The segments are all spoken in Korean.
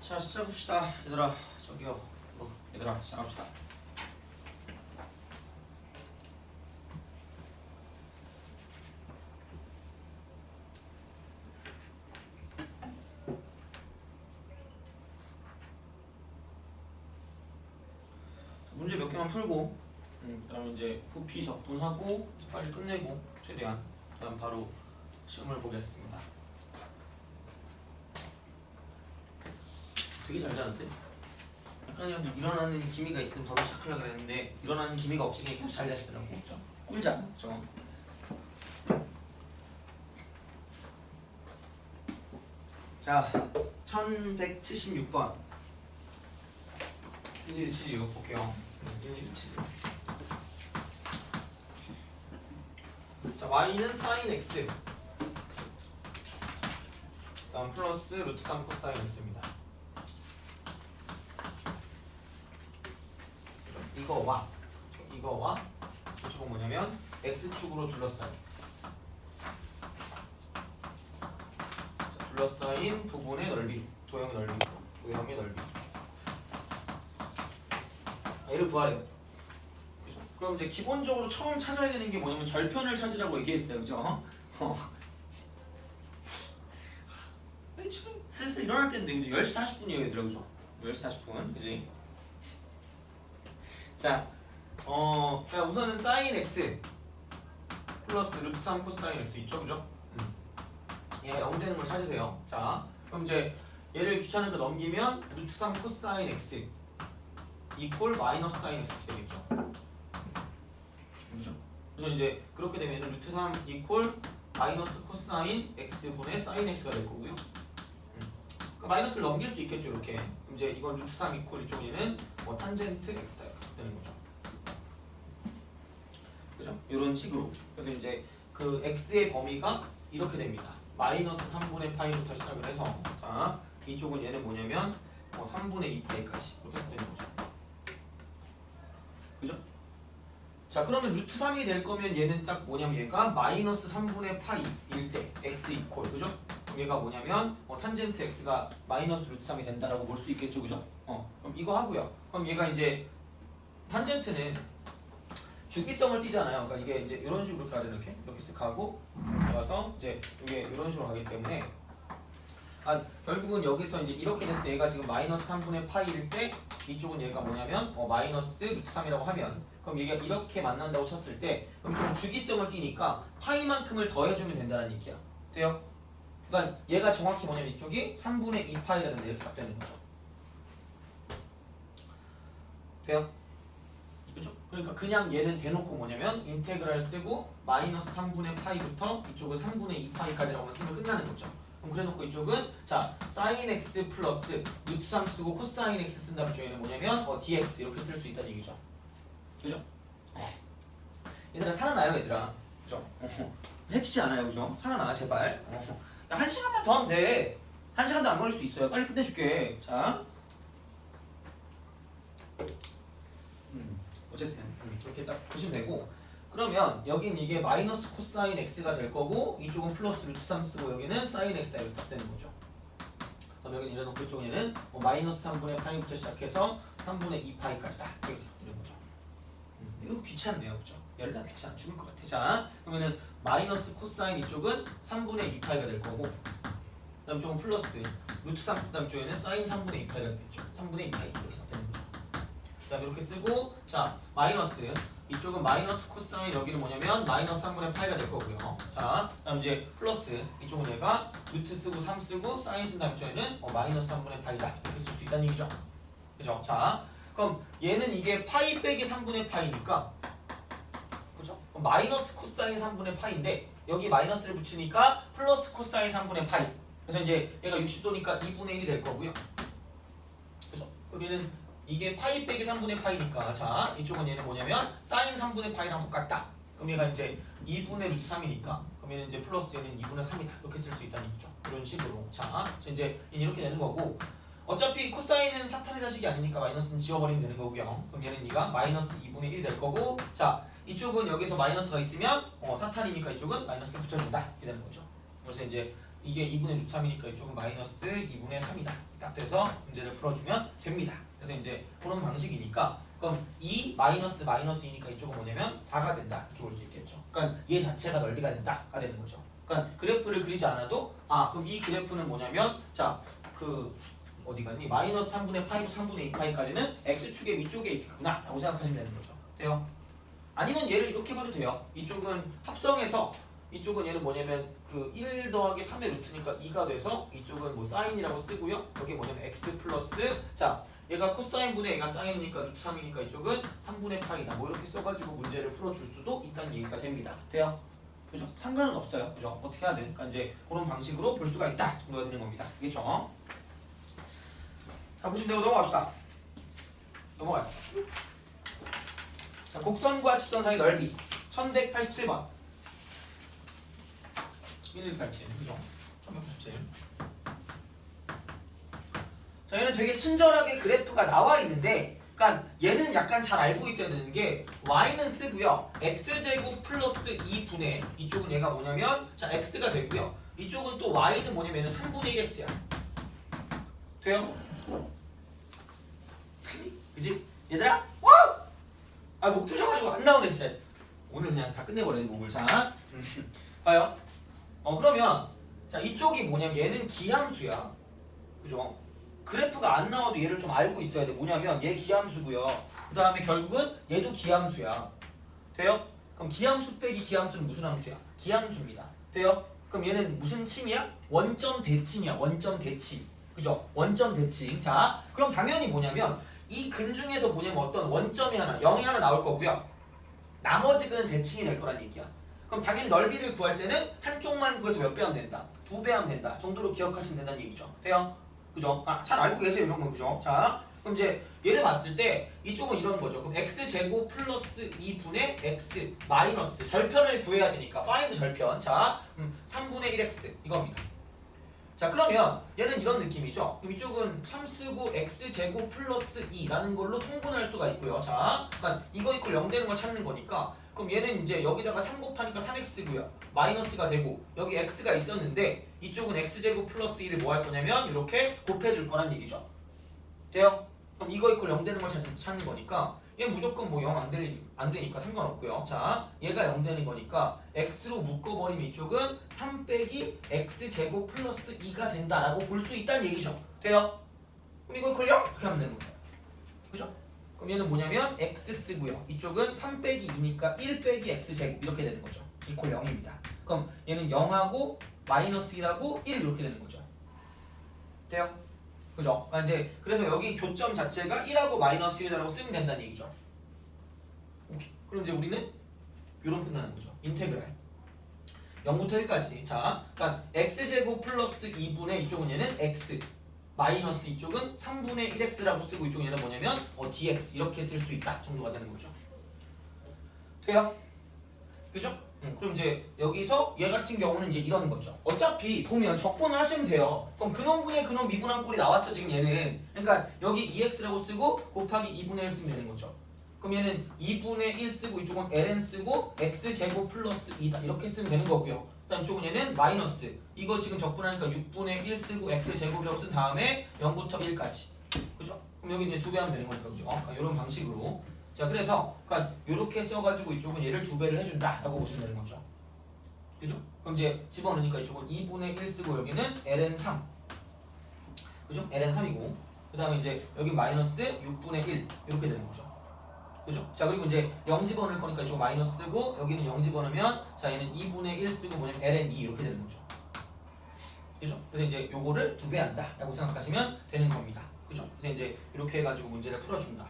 자, 시작합시다. 얘들아, 저기요. 얘들아, 시작합시다. 문제 몇 개만 풀고, 그다음에 이제 부피 적분하고 빨리 끝내고 최대한 그다음 바로 시험을 보겠습니다. 되게 잘 자는데? 약간이라도 일어나는 기미가 있으면 바로 시작하려고 그랬는데 일어나는 기미가 없이 그냥 계속 잘 자시더라고. 그렇죠? 꿀잠. 그렇죠? 자, 1176번 1176 볼게요. 1176. 자, y는 sin x 다음 플러스 루트 3 코사인 x입니다. 이거와 이쪽은 뭐냐면 x축으로 둘러싸인 둘러싸인 부분의 넓이, 도형의 넓이. 얘를 구하래요. 그죠? 그럼 이제 기본적으로 처음 찾아야 되는 게 뭐냐면 절편을 찾으라고 얘기했어요. 그죠? 아니, 지금 슬슬 일어날 때인데 10시 40분이에요, 얘들아. 그죠? 10시 40분. 그지? 자, 그러니까 우선은 sin x 플러스 루트 3 코사인 x 있죠, 그죠? 얘가 0 되는 걸 찾으세요. 자, 그럼 이제 얘를 귀찮으니까 넘기면 루트 3 코사인 x 이퀄 마이너스 사인 x 되겠죠. 그죠? 그래서 이제 그렇게 되면 루트 3 이퀄 마이너스 코사인 x 분의 사인 x가 될 거고요. 그러니까 마이너스를 넘길 수 있겠죠, 이렇게. 그럼 이제 이건 루트 3 이퀄 이쪽에는 뭐 탄젠트 x다 이렇게 되는 거죠. 그죠? 이런 식으로. 그래서 이제 그 x의 범위가 이렇게 됩니다. 마이너스 3분의 파이부터 시작을 해서, 자, 이쪽은 얘는 뭐냐면 3분의 2 파이까지 이렇게 되는 거죠. 그죠? 자, 그러면 루트 3이 될 거면 얘는 딱 뭐냐면 얘가 마이너스 3분의 파이일 때 x 이퀄, 그죠? 그럼 얘가 뭐냐면 탄젠트 x가 마이너스 루트 3이 된다라고 볼 수 있겠죠, 그죠? 그럼 이거 하고요. 그럼 얘가 이제 탄젠트는 주기성을 띠잖아요. 그러니까 이게 이제 이런 식으로 가잖아요. 이렇게 쓱 가고 이렇게 가서 이제 이게 이런 식으로 가기 때문에 결국은 여기서 이제 이렇게 됐을 때 얘가 지금 마이너스 3분의 파이일 때 이쪽은 얘가 뭐냐면 마이너스 루트 3이라고 하면 그럼 얘가 이렇게 만난다고 쳤을 때 그럼 좀 주기성을 띠니까 파이만큼을 더해주면 된다는 얘기야. 돼요? 그러니까 얘가 정확히 뭐냐면 이쪽이 3분의 2 파이가 된다 이렇게 답되는 거죠. 돼요? 그죠? 그러니까 그냥 얘는 대놓고 뭐냐면 인테그랄 쓰고 마이너스 3분의 파이부터 이쪽은 3분의 2 파이까지라고만 쓰면 끝나는 거죠. 그럼 그래놓고 이쪽은 자 sin x 플러스 루트 3 쓰고 코사인 x 쓴 다음에 저희는 뭐냐면 dx 이렇게 쓸 수 있다는 얘기죠. 그죠? 얘들아 살아나요, 얘들아. 그죠? 해치지 않아요, 그죠? 살아나 제발. 1시간만 더 하면 돼. 1시간도 안 걸릴 수 있어요. 빨리 끝내줄게. 자. 어쨌든 이렇게 딱 보시면 되고 그러면 여긴 이게 마이너스 코사인 x가 될 거고 이쪽은 플러스 루트 3 쓰고 여기는 사인 x다 이렇게 딱 되는 거죠. 그럼 여기는 이래놓고 이쪽에는 마이너스 3분의 파이부터 시작해서 3분의 2 파이까지다 이렇게 딱 되는 거죠. 이거 귀찮네요, 그죠? 열나 귀찮아 죽을 것 같아. 자 그러면은 마이너스 코사인 이쪽은 3분의 2 파이가 될 거고 그다음 쪽은 플러스 루트 3 쓴 다음 쪽에는 사인 3분의 2 파이가 되겠죠. 3분의 2 파이 이렇게 딱 되는 거죠. 그 다음에 이렇게 쓰고 자 마이너스 이쪽은 마이너스 코사인 여기는 뭐냐면 마이너스 3분의 파이가 될 거고요. 자 그다음 이제 플러스 이쪽은 얘가 루트 쓰고 3 쓰고 사인 쓴 다음 쪽에는 마이너스 3분의 파이다 이렇게 쓸 수 있다는 얘기죠. 그죠? 자 그럼 얘는 이게 파이 빼기 3분의 파이니까 그죠? 그럼 마이너스 코사인 3분의 파이인데 여기 마이너스를 붙이니까 플러스 코사인 3분의 파이 그래서 이제 얘가 60도니까 2분의 1이 될 거고요. 그죠? 우리는 이게 파이 빼기 3분의 파이니까 자 이쪽은 얘는 뭐냐면 사인 3분의 파이랑 똑같다. 그럼 얘가 이제 2분의 루트 3이니까 그럼 얘는 이제 플러스 얘는 2분의 3이다 이렇게 쓸 수 있다는 얘기죠. 이런 식으로 자 이제 얘는 이렇게 되는 거고 어차피 코사인은 사탄의 자식이 아니니까 마이너스는 지워버리면 되는 거고요. 그럼 얘는 얘가 마이너스 2분의 1이 될 거고 자 이쪽은 여기서 마이너스가 있으면 사탄이니까 이쪽은 마이너스를 붙여준다 이렇게 되는 거죠. 그래서 이제 이게 2분의 루트 3이니까 이쪽은 마이너스 2분의 3이다. 딱 돼서 문제를 풀어주면 됩니다. 그래서 이제 그런 방식이니까 그럼 2 마이너스 마이너스 2니까 이쪽은 뭐냐면 4가 된다. 이렇게 볼 수 있겠죠. 그러니까 얘 자체가 넓이가 된다가 되는 거죠. 그러니까 그래프를 그리지 않아도 그럼 이 그래프는 뭐냐면 자 그 어디 갔니? 마이너스 3분의 파이로 3분의 2파이까지는 x축의 위쪽에 있구나 라고 생각하시면 되는 거죠. 돼요? 아니면 얘를 이렇게 봐도 돼요. 이쪽은 합성해서 이쪽은 얘는 뭐냐면 그 1 더하기 3의 루트니까 2가 돼서 이쪽은 뭐 사인이라고 쓰고요. 여기 뭐냐면 x 플러스 자 얘가 코사인분의 얘가 사인이니까 루트 3이니까 이쪽은 3분의 파이다. 뭐 이렇게 써가지고 문제를 풀어줄 수도 있다는 얘기가 됩니다. 돼요? 그죠? 상관은 없어요. 그죠? 어떻게 해야 돼? 그러니까 이제 그런 방식으로 볼 수가 있다 정도가 되는 겁니다. 알겠죠? 자, 보시면 되고 넘어갑시다. 넘어가요. 자, 곡선과 직선 사이 넓이 1187번 1187 그죠? 1187 자, 얘는 되게 친절하게 그래프가 나와 있는데 그러니까 얘는 약간 잘 알고 있어야 되는 게 y는 쓰고요. x제곱 플러스 2분의 이쪽은 얘가 뭐냐면 자 x가 되고요. 이쪽은 또 y는 뭐냐면 3분의 1x야. 돼요? 그지? 얘들아? 와! 목 트셔가지고 안 나오네 진짜. 오늘 그냥 다 끝내버리네 목을. 자 봐요. 그러면 자 이쪽이 뭐냐면 얘는 기함수야. 그죠? 그래프가 안 나와도 얘를 좀 알고 있어야 돼. 뭐냐면 얘 기함수고요. 그 다음에 결국은 얘도 기함수야. 돼요? 그럼 기함수 빼기 기함수는 무슨 함수야? 기함수입니다. 돼요? 그럼 얘는 무슨 칭이야? 원점 대칭이야. 원점 대칭. 그죠? 원점 대칭. 자, 그럼 당연히 뭐냐면 이 근 중에서 뭐냐면 어떤 원점이 하나, 0이 하나 나올 거고요. 나머지 근은 대칭이 될 거란 얘기야. 그럼 당연히 넓이를 구할 때는 한쪽만 구해서 몇 배 하면 된다? 2배 하면 된다. 정도로 기억하시면 된다는 얘기죠. 돼요? 그죠? 잘 알고 계세요 이런 거 그죠? 자, 그럼 이제 얘를 봤을 때 이쪽은 이런 거죠. 그럼 x제곱 플러스 2분의 x 마이너스 절편을 구해야 되니까 find 절편. 자, 3분의 1x 이겁니다. 자, 그러면 얘는 이런 느낌이죠. 그럼 이쪽은 3 쓰고 x제곱 플러스 2라는 걸로 통분할 수가 있고요. 자, 그러니까 이거 이퀄 0 되는 걸 찾는 거니까 그럼 얘는 이제 여기다가 3 곱하니까 3x고요. 마이너스가 되고 여기 x가 있었는데 이쪽은 x제곱 플러스 2를 뭐 할 거냐면 이렇게 곱해줄 거란 얘기죠. 돼요? 그럼 이거 이퀄 0 되는 걸 찾는 거니까 얘는 무조건 뭐 0 안 되니까 상관없고요. 자, 얘가 0 되는 거니까 x로 묶어버리면 이쪽은 3 빼기 x제곱 플러스 2가 된다라고 볼 수 있다는 얘기죠. 돼요? 그럼 이거 이퀄 0? 이렇게 하면 되는 거죠. 그죠? 그럼 얘는 뭐냐면 x 쓰고요. 이쪽은 3 빼기 2니까 1 빼기 x제곱 이렇게 되는 거죠. 이퀄 0입니다. 그럼 얘는 0하고 마이너스 1하고 1 이렇게 되는 거죠. 돼요? 그죠? 그러니까 이제 그래서 여기 교점 자체가 1하고 마이너스 1이라고 쓰면 된다는 얘기죠. 오케이. 그럼 이제 우리는 요런 끝나는 거죠. 인테그랄 0부터 1까지. 자, 그러니까 x제곱 플러스 2분의 이쪽은 얘는 x 마이너스 이쪽은 3분의 1x라고 쓰고 이쪽은 얘는 뭐냐면 dx 이렇게 쓸 수 있다 정도가 되는 거죠. 돼요? 그죠? 그럼 이제 여기서 얘 같은 경우는 이제 이런 거죠. 어차피 보면 적분을 하시면 돼요. 그럼 근원분의 근원 미분한 꼴이 나왔어 지금 얘는. 그러니까 여기 2x라고 쓰고 곱하기 2분의 1 쓰면 되는 거죠. 그럼 얘는 2분의 1 쓰고 이쪽은 ln 쓰고 x제곱 플러스 2다 이렇게 쓰면 되는 거고요. 그다음 이쪽은 얘는 마이너스 이거 지금 적분하니까 6분의 1 쓰고 x제곱이라고 쓴 다음에 0부터 1까지. 그죠? 그럼 여기 이제 2배 하면 되는 거니까 그죠? 그러니까 이런 방식으로. 자, 그래서 그러니까 이렇게 써가지고 이쪽은 얘를 2배를 해준다라고 보시면 되는 거죠. 그죠? 그럼 이제 집어넣으니까 이쪽은 2분의 1 쓰고 여기는 ln 3. 그죠? ln 3이고 그 다음에 이제 여기 마이너스 6분의 1 이렇게 되는 거죠. 그죠? 자, 그리고 이제 0 집어넣을 거니까 이쪽 마이너스 쓰고 여기는 0 집어넣으면 자 얘는 2분의 1 쓰고 뭐냐면 ln 2 이렇게 되는 거죠. 그죠? 그래서 이제 요거를 2배 한다라고 생각하시면 되는 겁니다. 그죠? 그래서 이제 이렇게 해가지고 문제를 풀어준다.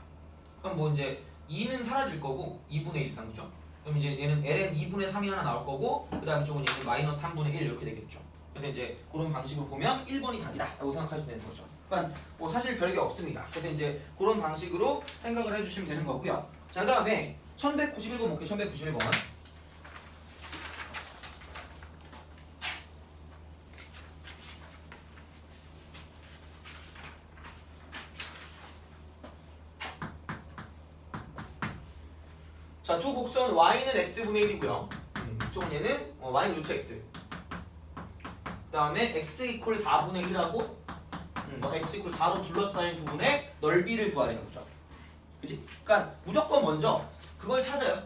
그럼 뭐 이제 2는 사라질 거고 2분의 1이란 거죠. 그럼 이제 얘는 ln 2분의 3이 하나 나올 거고 그 다음 쪽은 얘는 마이너스 3분의 1 이렇게 되겠죠. 그래서 이제 그런 방식으로 보면 1번이 답이다라고 생각하시면 되는 거죠. 그러니까 뭐 사실 별게 없습니다. 그래서 이제 그런 방식으로 생각을 해주시면 되는 거고요. 자, 그 다음에 1191번 볼게요. 1191번. 자, 두 곡선 y는 x분의 1이고요. 이쪽은 얘는 y는 루트 x. 그 다음에 x 이퀄 4분의 1하고 x 이퀄 4로 둘러싸인 부분의 넓이를 구하래요. 그죠? 그치? 그러니까 무조건 먼저 그걸 찾아요.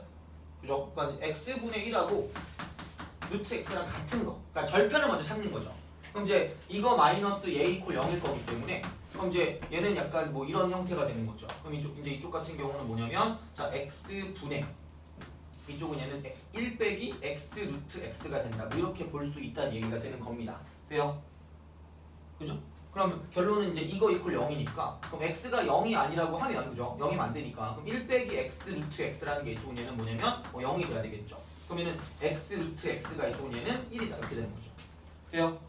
그죠? 그러니까 x분의 1하고 루트 x랑 같은 거. 그러니까 절편을 먼저 찾는 거죠. 그럼 이제 이거 마이너스 a 이퀄 0일 거기 때문에 그럼 이제 얘는 약간 뭐 이런 형태가 되는 거죠. 그럼 이제 이쪽 같은 경우는 뭐냐면 자 x분의 이쪽은 얘는 1 빼기 x 루트 x가 된다. 뭐 이렇게 볼 수 있다는 얘기가 되는 겁니다. 돼요? 그죠? 그럼 결론은 이제 이거 이퀄 0이니까 그럼 x가 0이 아니라고 하면 그죠? 0이면 안 되니까 그럼 1 빼기 x 루트 x라는 게 이쪽은 얘는 뭐냐면 0이 돼야 되겠죠. 그럼 얘는 x 루트 x가 이쪽은 얘는 1이다 이렇게 되는 거죠. 돼요?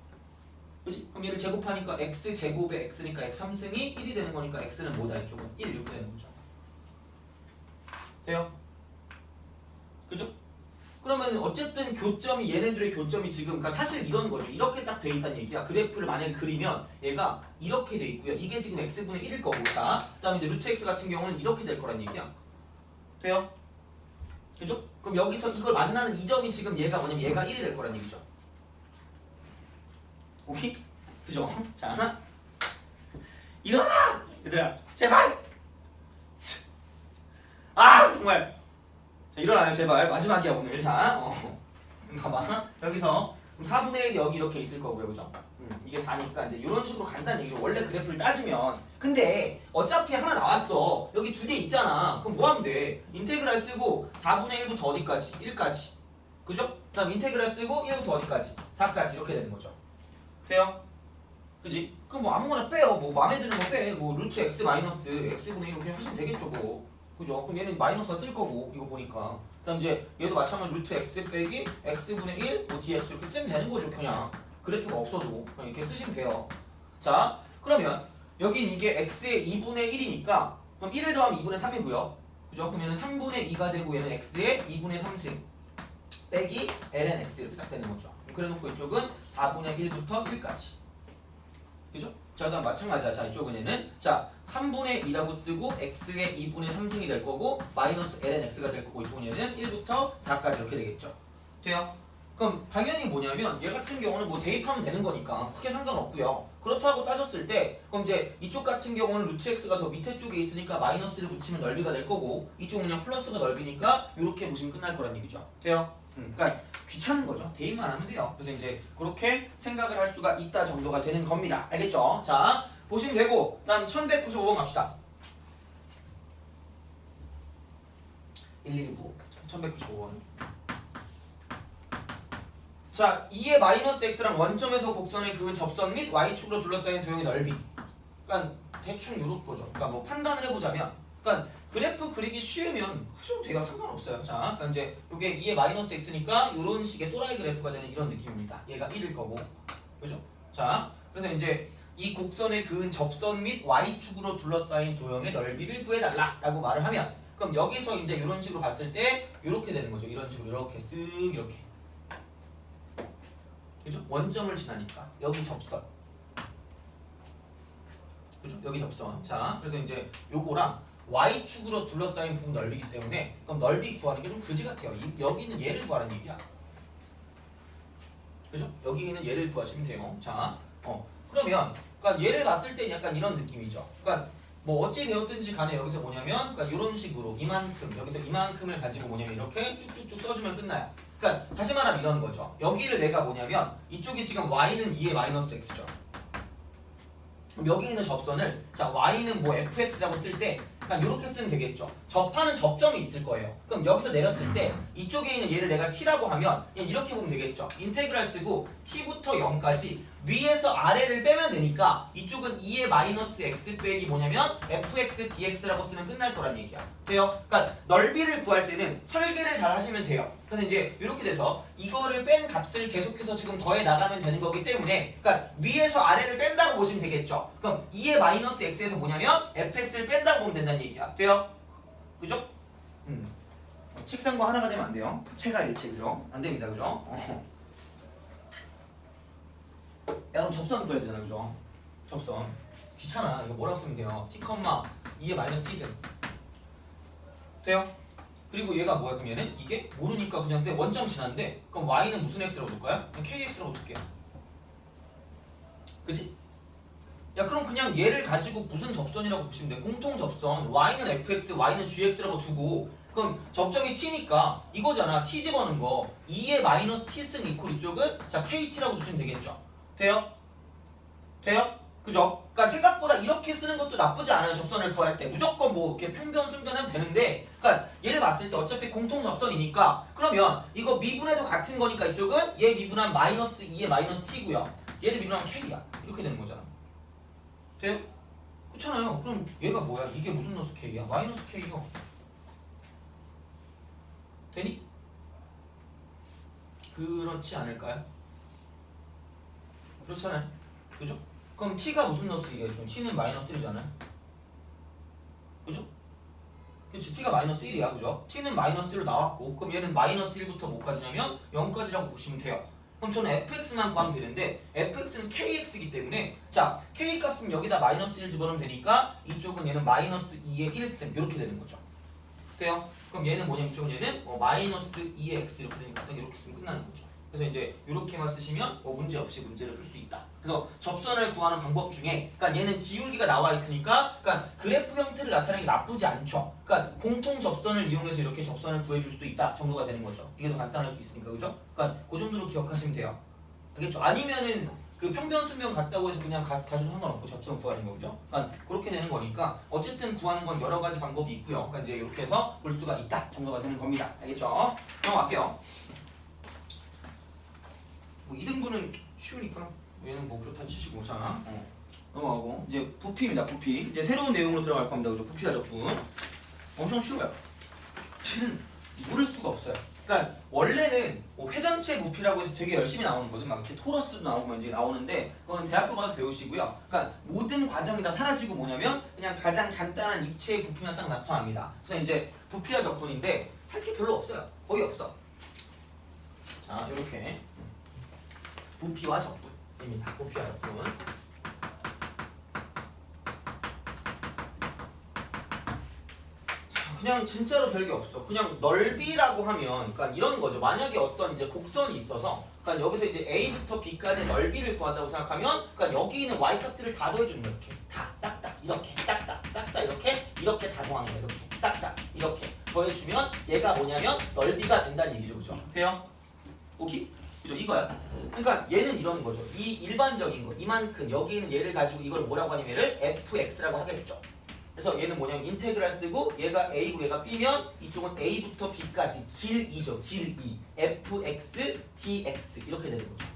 그치? 그럼 얘를 제곱하니까 x 제곱에 x니까 x 3승이 1이 되는 거니까 x는 뭐다 이쪽은 1 이렇게 되는 거죠. 돼요? 그죠? 그러면 어쨌든 교점이 얘네들의 교점이 지금 그러니까 사실 이런 거죠. 이렇게 딱 돼 있다는 얘기야. 그래프를 만약에 그리면 얘가 이렇게 돼 있고요. 이게 지금 x분의 1일 거고 자 그다음에 이제 루트 x 같은 경우는 이렇게 될 거란 얘기야. 돼요? 그죠? 그럼 여기서 이걸 만나는 이 점이 지금 얘가 뭐냐면 얘가 1이 될 거란 얘기죠. 오케이? 그죠? 자 일어나! 얘들아 제발! 아 정말 자, 일어나요 제발. 마지막이야 오늘. 자 봐봐 여기서 4분의 1이 여기 이렇게 있을 거고요. 그죠? 이게 4니까 이제 이런 식으로 간다는 얘기죠. 원래 그래프를 따지면 근데 어차피 하나 나왔어. 여기 두 개 있잖아. 그럼 뭐 하면 돼? 인테그랄 쓰고 4분의 1부터 어디까지? 1까지. 그죠? 그 다음 인테그랄 쓰고 1부터 어디까지? 4까지 이렇게 되는 거죠. 돼요? 그지? 그럼 뭐 아무거나 빼요. 뭐 마음에 드는 거 빼. 뭐 루트 x 마이너스 x분의 1로 그냥 하시면 되겠죠 뭐. 그죠? 그럼 얘는 마이너스가 뜰 거고 이거 보니까 그다음 이제 얘도 마찬가지로 루트 x 빼기 x분의 1 뭐 dx 이렇게 쓰면 되는 거죠. 그냥 그래프가 없어도 그냥 이렇게 쓰시면 돼요. 자 그러면 여긴 이게 x의 2분의 1이니까 그럼 1을 더하면 2분의 3이고요. 그죠? 그럼 얘는 3분의 2가 되고 얘는 x의 2분의 3승 빼기 ln x 이렇게 딱 되는 거죠. 그래 놓고 이쪽은 4분의 1부터 1까지. 그죠? 자, 그다음 마찬가지야. 자, 이쪽은 얘는 자 3분의 2라고 쓰고 x의 2분의 3승이 될 거고 마이너스 ln x가 될 거고 이쪽은 얘는 1부터 4까지 이렇게 되겠죠. 돼요? 그럼 당연히 뭐냐면 얘 같은 경우는 뭐 대입하면 되는 거니까 크게 상관없고요. 그렇다고 따졌을 때 그럼 이제 이쪽 같은 경우는 루트 x가 더 밑에 쪽에 있으니까 마이너스를 붙이면 넓이가 될 거고 이쪽은 그냥 플러스가 넓이니까 이렇게 보시면 끝날 거란 얘기죠. 돼요? 그러니까 귀찮은 거죠. 대입만 하면 돼요. 그래서 이제 그렇게 생각을 할 수가 있다 정도가 되는 겁니다. 알겠죠? 자, 보시면 되고 다음 1195번 갑시다. 1195 1195번 자, 2의 마이너스 x랑 원점에서 곡선의 그 접선 및 y축으로 둘러싸인 도형의 넓이 그러니까 대충 요런 거죠. 그러니까 뭐 판단을 해보자면 그러니까 그래프 그리기 쉬우면 하셔도 돼요. 상관없어요. 자, 그러니까 이제 이게 2의 마이너스 x니까 이런 식의 또라이 그래프가 되는 이런 느낌입니다. 얘가 1일 거고, 그죠? 자, 그래서 이제 이 곡선의 그 접선 및 y축으로 둘러싸인 도형의 넓이를 구해달라라고 말을 하면, 그럼 여기서 이제 이런 식으로 봤을 때 이렇게 되는 거죠. 이런 식으로 이렇게 쓱 이렇게, 그죠? 원점을 지나니까 여기 접선, 그죠? 여기 접선. 자, 그래서 이제 요거랑 y축으로 둘러싸인 부분 넓이기 때문에 그럼 넓이 구하는 게 좀 그지 같아요. 여기 있는 얘를 구하는 얘기야. 그죠? 여기 있는 얘를 구하시면 돼요. 자, 그러면 그러니까 얘를 봤을 때 약간 이런 느낌이죠. 그러니까 뭐 어찌 되었든지 간에 여기서 뭐냐면 그러니까 이런 식으로 이만큼 여기서 이만큼을 가지고 뭐냐면 이렇게 쭉쭉쭉 써주면 끝나요. 그러니까 다시 말하면 이런 거죠. 여기를 내가 뭐냐면 이쪽이 지금 y는 2의 마이너스 x죠. 그럼 여기 있는 접선을 자 y는 뭐 fx라고 쓸 때 그냥 이렇게 쓰면 되겠죠. 접하는 접점이 있을 거예요. 그럼 여기서 내렸을 때 이쪽에 있는 얘를 내가 t라고 하면 그냥 이렇게 보면 되겠죠. 인테그랄 쓰고 t부터 0까지 위에서 아래를 빼면 되니까 이쪽은 2의 마이너스 x 빼기 뭐냐면 fx dx라고 쓰면 끝날 거란 얘기야. 돼요? 그러니까 넓이를 구할 때는 설계를 잘 하시면 돼요. 그래서 이제 이렇게 돼서 이거를 뺀 값을 계속해서 지금 더해 나가면 되는 거기 때문에 그러니까 위에서 아래를 뺀다고 보시면 되겠죠. 그럼 2의 마이너스 x에서 뭐냐면 fx를 뺀다고 보면 된다는 얘기야. 돼요? 그죠? 책상과 하나가 되면 안 돼요. 체가 일체 그죠? 안 됩니다. 그죠? 야 그럼 접선 구해야 되잖아. 그죠? 접선 귀찮아. 이거 뭐라고 쓰면 돼요? t, 2의 마이너스 t승 돼요? 그리고 얘가 뭐야? 그럼 얘는 이게 모르니까 그냥 근데 원점 지났는데 그럼 y는 무슨 x라고 둘까요? 그냥 kx라고 둘게요. 그치? 야 그럼 그냥 얘를 가지고 무슨 접선이라고 보시면 돼. 공통 접선 y는 fx, y는 gx라고 두고 그럼 접점이 t니까 이거잖아. t 집어넣은 거 2의 마이너스 t승 이퀄 이쪽은 자 kt라고 두시면 되겠죠. 돼요? 돼요? 그죠? 그러니까 생각보다 이렇게 쓰는 것도 나쁘지 않아요. 접선을 구할 때 무조건 뭐 이렇게 평변 순변하면 되는데 그러니까 얘를 봤을 때 어차피 공통 접선이니까 그러면 이거 미분해도 같은 거니까 이쪽은 얘 미분한 마이너스 2의 마이너스 t고요. 얘를 미분하면 k야. 이렇게 되는 거잖아. 돼요? 그렇잖아요. 그럼 얘가 뭐야? 이게 무슨 노스 k야? 마이너스 k요. 되니? 그렇지 않을까요? 그렇잖아요. 그죠? 그럼 t가 무슨 노스이겠죠? t는 마이너스 1이잖아요. 그죠? 그치? t가 마이너스 1이야. 그죠? t는 마이너스 1로 나왔고 그럼 얘는 마이너스 1부터 뭐까지냐면 0까지라고 보시면 돼요. 그럼 저는 fx만 구하면 되는데 fx는 kx이기 때문에 자 k값은 여기다 마이너스 1 집어넣으면 되니까 이쪽은 얘는 마이너스 2의 1승 이렇게 되는 거죠. 돼요? 그럼 얘는 뭐냐면 이쪽은 얘는 마이너스 2의 x 이렇게 되니까 딱 이렇게 쓰면 끝나는 거죠. 그래서 이제 이렇게만 쓰시면 문제 없이 문제를 풀 수 있다. 그래서 접선을 구하는 방법 중에 그러니까 얘는 기울기가 나와 있으니까 그러니까 그래프 형태를 나타내는 게 나쁘지 않죠. 그러니까 공통 접선을 이용해서 이렇게 접선을 구해줄 수도 있다 정도가 되는 거죠. 이게 더 간단할 수 있으니까 그죠? 그러니까 그 정도로 기억하시면 돼요. 알겠죠? 아니면은 그 평변 순변 같다고 해서 그냥 가져도 상관없고 접선 구하는 거죠. 그러니까 그렇게 되는 거니까 어쨌든 구하는 건 여러 가지 방법이 있고요. 그러니까 이제 이렇게 해서 볼 수가 있다 정도가 되는 겁니다. 알겠죠? 넘어갈게요. 뭐 2등분은 쉬우니까 얘는 뭐 그렇다 치시고 자 넘어가고 이제 부피입니다. 부피 이제 새로운 내용으로 들어갈 겁니다. 그죠? 부피와 적분 엄청 쉬워요. 쟤는 물을 수가 없어요. 그러니까 원래는 뭐 회전체 부피라고 해서 되게 열심히 나오는 거든 막 이렇게 토러스도 나오고 이제 나오는데 그거는 대학교 가서 배우시고요. 그러니까 모든 과정이 다 사라지고 뭐냐면 그냥 가장 간단한 입체의 부피만 딱 나타납니다. 그래서 이제 부피와 적분인데 할 게 별로 없어요. 거의 없어. 자 이렇게 부피와 적분입니다. 부피와 적분. 그냥 진짜로 별게 없어. 그냥 넓이라고 하면, 그러니까 이런 거죠. 만약에 어떤 이제 곡선이 있어서, 그러니까 여기서 이제 A부터 B까지 넓이를 구한다고 생각하면, 그러니까 여기 있는 Y 값들을 다 더해주는 거야. 이렇게 싹 다, 이렇게 싹 다, 이렇게 다 더하는 거야. 이렇게 싹 다, 이렇게 더해주면 얘가 뭐냐면 넓이가 된다는 얘기죠, 그죠? 돼요? 오케이? 그죠? 이거야. 그러니까 얘는 이런 거죠. 이 일반적인 거, 이만큼 여기 있는 얘를 가지고 이걸 뭐라고 하냐면 얘를 fx라고 하겠죠. 그래서 얘는 뭐냐면 인테그랄 쓰고 얘가 a고 얘가 b면 이쪽은 a부터 b까지 길 2죠. 길 2. fx dx 이렇게 되는 거죠.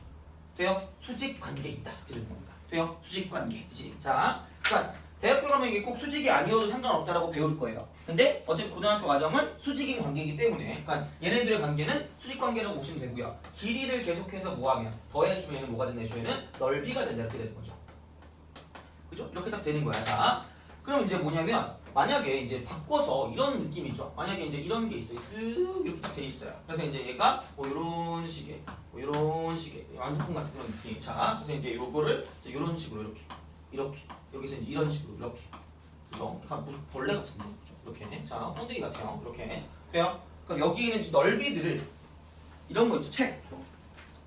돼요? 수직 관계 있다. 이렇게 되는 겁니다. 돼요? 수직 관계. 그치? 자, 그러니까 대학교 가면 이게 꼭 수직이 아니어도 상관없다라고 배울 거예요. 근데 어차피 고등학교 과정은 수직인 관계이기 때문에 그러니까 얘네들의 관계는 수직 관계라고 보시면 되고요. 길이를 계속해서 뭐하면 더해주면 얘는 뭐가 된다? 얘는 넓이가 된다. 이렇게 되는 거죠. 그죠? 이렇게 딱 되는 거야. 자, 그럼 이제 뭐냐면 만약에 이제 바꿔서 이런 느낌이죠. 만약에 이제 이런 게 있어요. 쓱 이렇게 딱 돼 있어요. 그래서 이제 얘가 뭐 이런 식의 완두콩 같은 그런 느낌. 자, 그래서 이제 요거를 이제 이런 식으로 이렇게 여기서 이제 이런 식으로 이렇게 그죠? 약간 무슨 벌레 같은 거 그죠? 이렇게 자 엉덩이 같아요. 이렇게 돼요. 그럼 여기 있는 이 넓이들을 이런 거 있죠.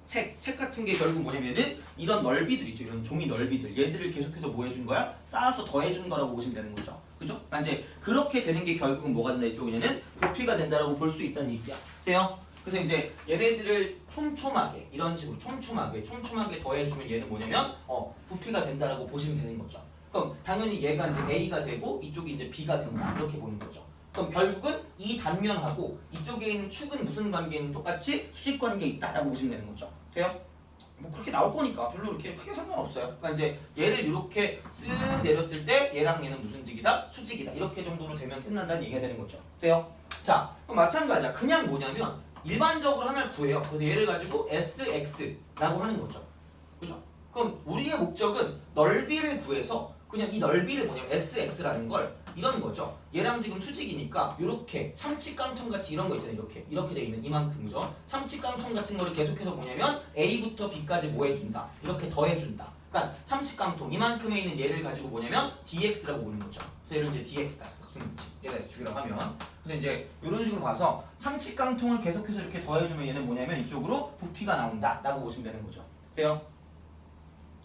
책 같은 게 결국 뭐냐면은 이런 넓이들 있죠. 이런 종이 넓이들 얘들을 계속해서 뭐 해준 거야? 쌓아서 더해준 거라고 보시면 되는 거죠. 그죠? 그러니까 이제 그렇게 되는 게 결국은 뭐가 된다? 이쪽에는 부피가 된다라고 볼 수 있다는 얘기야. 돼요? 그래서 이제 얘네들을 촘촘하게 이런 식으로 촘촘하게 더해주면 얘는 뭐냐면 부피가 된다라고 보시면 되는 거죠. 그럼 당연히 얘가 이제 A가 되고 이쪽이 이제 B가 된다 이렇게 보는 거죠. 그럼 결국은 이 단면하고 이쪽에 있는 축은 무슨 관계는 똑같이 수직 관계에 있다라고 보시면 되는 거죠. 돼요? 뭐 그렇게 나올 거니까 별로 이렇게 크게 상관없어요. 그러니까 이제 얘를 이렇게 쓱 내렸을 때 얘랑 얘는 무슨 직이다? 수직이다. 이렇게 정도로 되면 끝난다는 얘기가 되는 거죠. 돼요? 자, 그럼 마찬가지야. 그냥 뭐냐면 일반적으로 하나를 구해요. 그래서 얘를 가지고 SX라고 하는 거죠. 그죠? 그럼 우리의 목적은 넓이를 구해서 그냥 이 넓이를 뭐냐면 SX라는 걸 이런 거죠. 얘랑 지금 수직이니까 이렇게 참치깡통 같이 이런 거 있잖아요. 이렇게 돼 있는 이만큼 그죠? 참치깡통 같은 거를 계속해서 뭐냐면 A부터 B까지 뭐 해준다. 이렇게 더해준다. 그러니까 참치깡통 이만큼에 있는 얘를 가지고 뭐냐면 DX라고 보는 거죠. 그래서 얘를 이제 DX다. 얘가 주기라고 하면 그래서 이제 이런 식으로 봐서 참치깡통을 계속해서 이렇게 더해주면 얘는 뭐냐면 이쪽으로 부피가 나온다라고 보시면 되는 거죠. 돼요?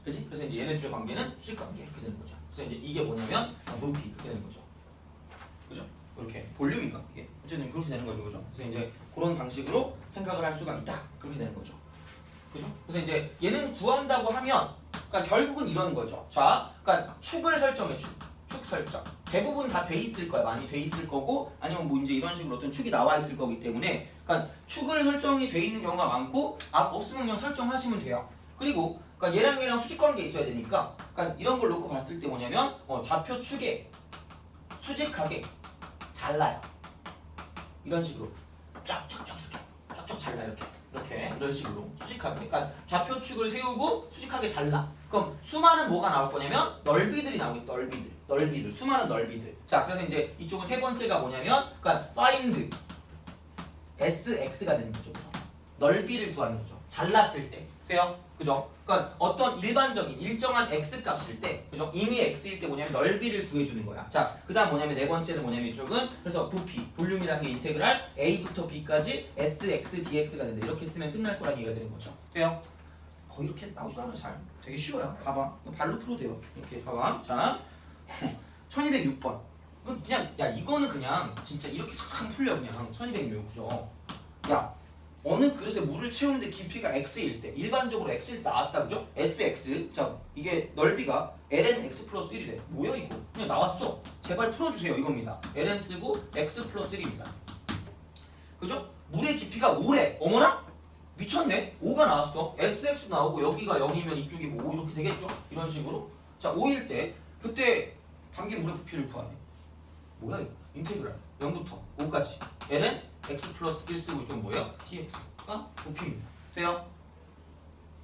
그지? 그래서 이제 얘네들의 관계는 수직 관계 이렇게 되는 거죠. 그래서 이제 이게 뭐냐면 부피 이렇게 되는 거죠. 그죠? 이렇게 볼륨인가 이게 어쨌든 그렇게 되는 거죠, 그죠? 그래서 이제 그런 방식으로 생각을 할 수가 있다 그렇게 되는 거죠. 그죠? 그래서 이제 얘는 구한다고 하면 그러니까 결국은 이런 거죠. 자, 그러니까 축을 설정해 축 설정. 대부분 다 돼 있을 거야. 많이 돼 있을 거고 아니면 뭐 이제 이런 식으로 어떤 축이 나와 있을 거기 때문에 그러니까 축을 설정이 돼 있는 경우가 많고 없으면 그냥 설정하시면 돼요. 그리고 그러니까 얘랑 수직 관계 있어야 되니까 그러니까 이런 걸 놓고 봤을 때 뭐냐면 좌표 축에 수직하게 잘라요. 이런 식으로 쫙쫙쫙 이렇게 쫙쫙 잘라 이렇게 이런 식으로 수직하게 그러니까 좌표축을 세우고 수직하게 잘라. 그럼 수많은 뭐가 나올 거냐면 넓이들이 나오겠다. 넓이들 수많은 넓이들. 자 그래서 이제 이쪽은 세 번째가 뭐냐면 그러니까 find sx가 되는 거죠. 그죠? 넓이를 구하는 거죠. 잘랐을 때 돼요? 그죠? 그러니까 어떤 일반적인 일정한 x 값일 때, 그죠? 이미 x일 때 뭐냐면 넓이를 구해주는 거야. 자, 그다음 뭐냐면 네 번째는 뭐냐면 이쪽은 그래서 부피, 볼륨이라는 게 인테그랄 a부터 b까지 sx dx가 된다. 이렇게 쓰면 끝날 거란 얘기가 되는 거죠. 돼요? 거의 이렇게 나오지도 않아 잘. 되게 쉬워요. 봐봐. 발로 풀어도 돼요. 이렇게 봐봐. 자, 1206번. 그냥 야 이거는 그냥 진짜 이렇게 싹 풀려 그냥 1206 그죠? 야. 어느 그릇에 물을 채우는데 깊이가 x일 때 일반적으로 x일 때 나왔다 그죠? sx 자 이게 넓이가 ln x 플러스 1이래. 뭐야 이거? 그냥 나왔어. 제발 풀어주세요 이겁니다. ln 쓰고 x 플러스 1입니다. 그죠? 물의 깊이가 5래. 어머나? 미쳤네. 5가 나왔어. sx 나오고 여기가 0이면 이쪽이 뭐 5 이렇게 되겠죠? 이런 식으로. 자 5일 때 그때 담긴 물의 부피를 구하네. 뭐야 이거? 인테그랄 0부터 5까지 ln x 플러스 1 쓰고 이쪽 뭐예요? dx가 부피입니다. 돼요?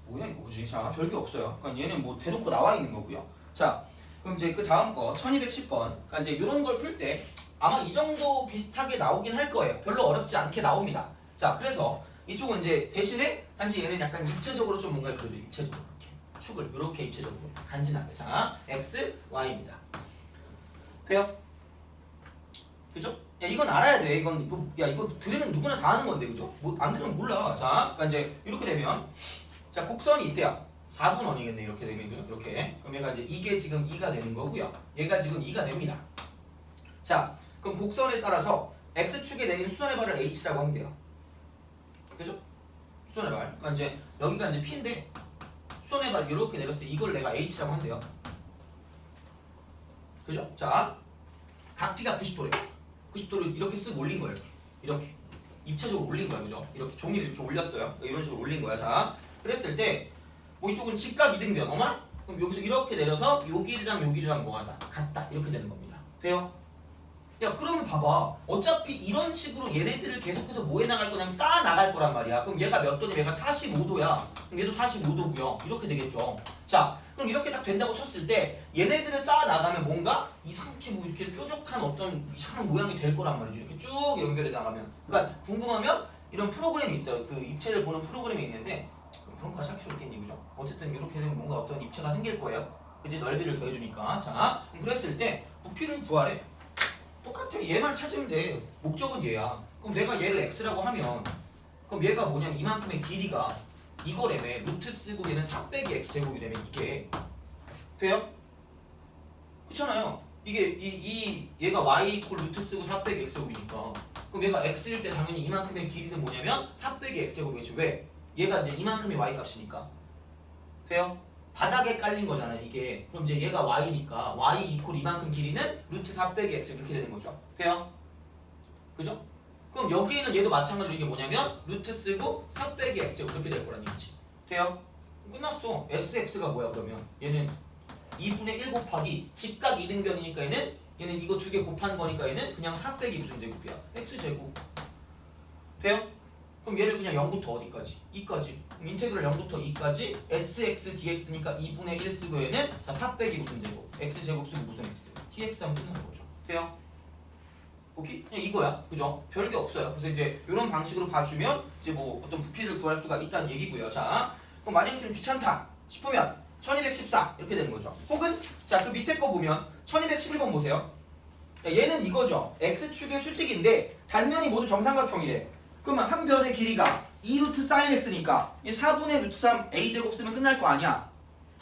뭐야 이거 뭐지? 자 별게 없어요. 그러니까 얘는 뭐 대놓고 나와 있는 거고요. 자 그럼 이제 그 다음 거 1210번 그러니까 이제 이런 걸 풀 때 아마 이 정도 비슷하게 나오긴 할 거예요. 별로 어렵지 않게 나옵니다. 자 그래서 이쪽은 이제 대신에 단지 얘는 약간 입체적으로 좀 뭔가 그려줘. 입체적으로 이렇게 축을 이렇게 입체적으로 간지나게. 자 x, y입니다. 돼요? 그죠? 야 이건 알아야 돼. 이건 이거 들으면 누구나 다 아는 건데 그죠? 뭐 안 들으면 몰라. 자, 그러니까 이제 이렇게 되면 자 곡선이 있대요. 4분 원이겠네. 이렇게 되면 이렇게. 그럼 얘가 이제 이게 지금 2가 되는 거고요. 얘가 지금 2가 됩니다. 자, 그럼 곡선에 따라서 x축에 내린 수선의 발을 h라고 하면 돼요. 그죠? 수선의 발. 그러니까 이제 여기가 이제 p인데 수선의 발 이렇게 내렸을 때 이걸 내가 h라고 하면 돼요. 그죠? 자, 각 p가 90도래요. 90도를 이렇게 쓱 올린 거예요. 이렇게 입체적으로 올린 거야, 그죠? 이렇게 종이를 이렇게 올렸어요. 이런 식으로 올린 거야. 자, 그랬을 때 뭐 이쪽은 직각 이등변, 어머나? 그럼 여기서 이렇게 내려서 요 길이랑 뭐가 같다 이렇게 되는 겁니다. 돼요? 야, 그러면 봐봐. 어차피 이런 식으로 얘네들을 계속해서 뭐 해나갈 거냐면 쌓아 나갈 거란 말이야. 그럼 얘가 몇 도니? 얘가 45도야. 그럼 얘도 45도고요. 이렇게 되겠죠. 자, 그럼 이렇게 딱 된다고 쳤을 때 얘네들을 쌓아 나가면 뭔가 이상하게 뭐 이렇게 뾰족한 어떤 이상한 모양이 될 거란 말이죠. 이렇게 쭉 연결해 나가면. 그러니까 궁금하면 이런 프로그램이 있어요. 그 입체를 보는 프로그램이 있는데 그런 거 할 필요 없겠니, 그죠? 어쨌든 이렇게 되면 뭔가 어떤 입체가 생길 거예요. 그지? 넓이를 더해주니까. 자, 그랬을 때 부피를 구하래. 똑같아. 얘만 찾으면 돼. 목적은 얘야. 그럼 내가 얘를 x라고 하면 그럼 얘가 뭐냐면 이만큼의 길이가 이거래매. 루트 쓰고 얘는 4 빼기 x제곱이래매. 이게 돼요? 그렇잖아요. 이게 얘가 y 이퀄 루트 쓰고 4 빼기 x제곱이니까 그럼 얘가 x일 때 당연히 이만큼의 길이는 뭐냐면 4 빼기 x제곱이겠죠. 왜? 얘가 이제 이만큼의 y 값이니까 돼요? 바닥에 깔린 거잖아요 이게. 그럼 이제 얘가 y니까 y 이퀄 이만큼 길이는 루트 4 빼기 x 이렇게 되는 거죠. 돼요? 그죠? 그럼 여기에는 얘도 마찬가지로 이게 뭐냐면 루트 쓰고 4 빼기 x 그렇게 될 거란 얘기지. 돼요? 끝났어. sx가 뭐야 그러면? 얘는 2분의 1 곱하기 직각 이등변이니까 얘는 이거 두 개 곱한 거니까 얘는 그냥 4 빼기 무슨 제곱이야? x제곱. 돼요? 그럼 얘를 그냥 0부터 어디까지? 2까지. 그럼 인테그랄 0부터 2까지 sx dx니까 2분의 1 쓰고 얘는 자 4 빼기 무슨 제곱? x제곱 쓰고 무슨 x? dx 하면 끝나는 거죠. 돼요? 오케이? 그냥 이거야. 그죠? 별게 없어요. 그래서 이제 이런 방식으로 봐주면 이제 뭐 어떤 부피를 구할 수가 있다는 얘기고요. 자, 그럼 만약에 좀 귀찮다 싶으면 1214 이렇게 되는 거죠. 혹은 자 그 밑에 거 보면 1211번 보세요. 야, 얘는 이거죠. x축의 수직인데 단면이 모두 정삼각형이래. 그러면 한 변의 길이가 2루트 사인 x니까 이 4분의 루트 3 a제곱 쓰면 끝날 거 아니야.